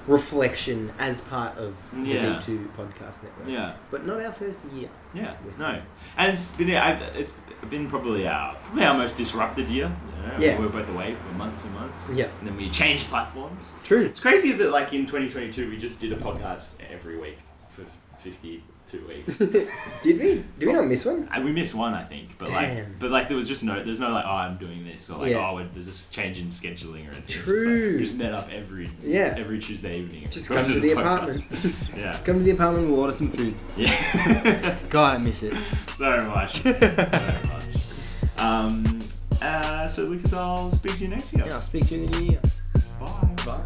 reflection as part of the Deep 2 podcast network. Yeah, but not our first year. Yeah, no, and it's been probably our most disrupted year. We were both away for months and months. Yeah, and then we changed platforms. True. It's crazy that in 2022 we just did a podcast every week for 52 weeks. Did we? Did we not miss one? We missed one, I think. But there was just there's no I'm doing this, or there's this change in scheduling or anything. True. We just met up every Tuesday evening. Just come to the apartment. Yeah. Come to the apartment, we'll order some food. Yeah. God, I miss it. So much. So Lucas, I'll speak to you next year. Yeah, I'll speak to you in the new year. Bye. Bye.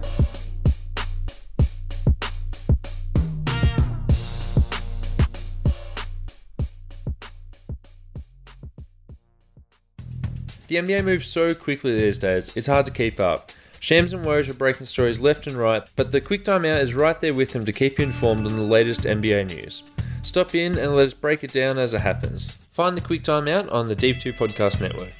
The NBA moves so quickly these days, it's hard to keep up. Shams and Woj are breaking stories left and right, but the Quick Time Out is right there with them to keep you informed on the latest NBA news. Stop in and let us break it down as it happens. Find the Quick Time Out on the Deep 2 Podcast Network.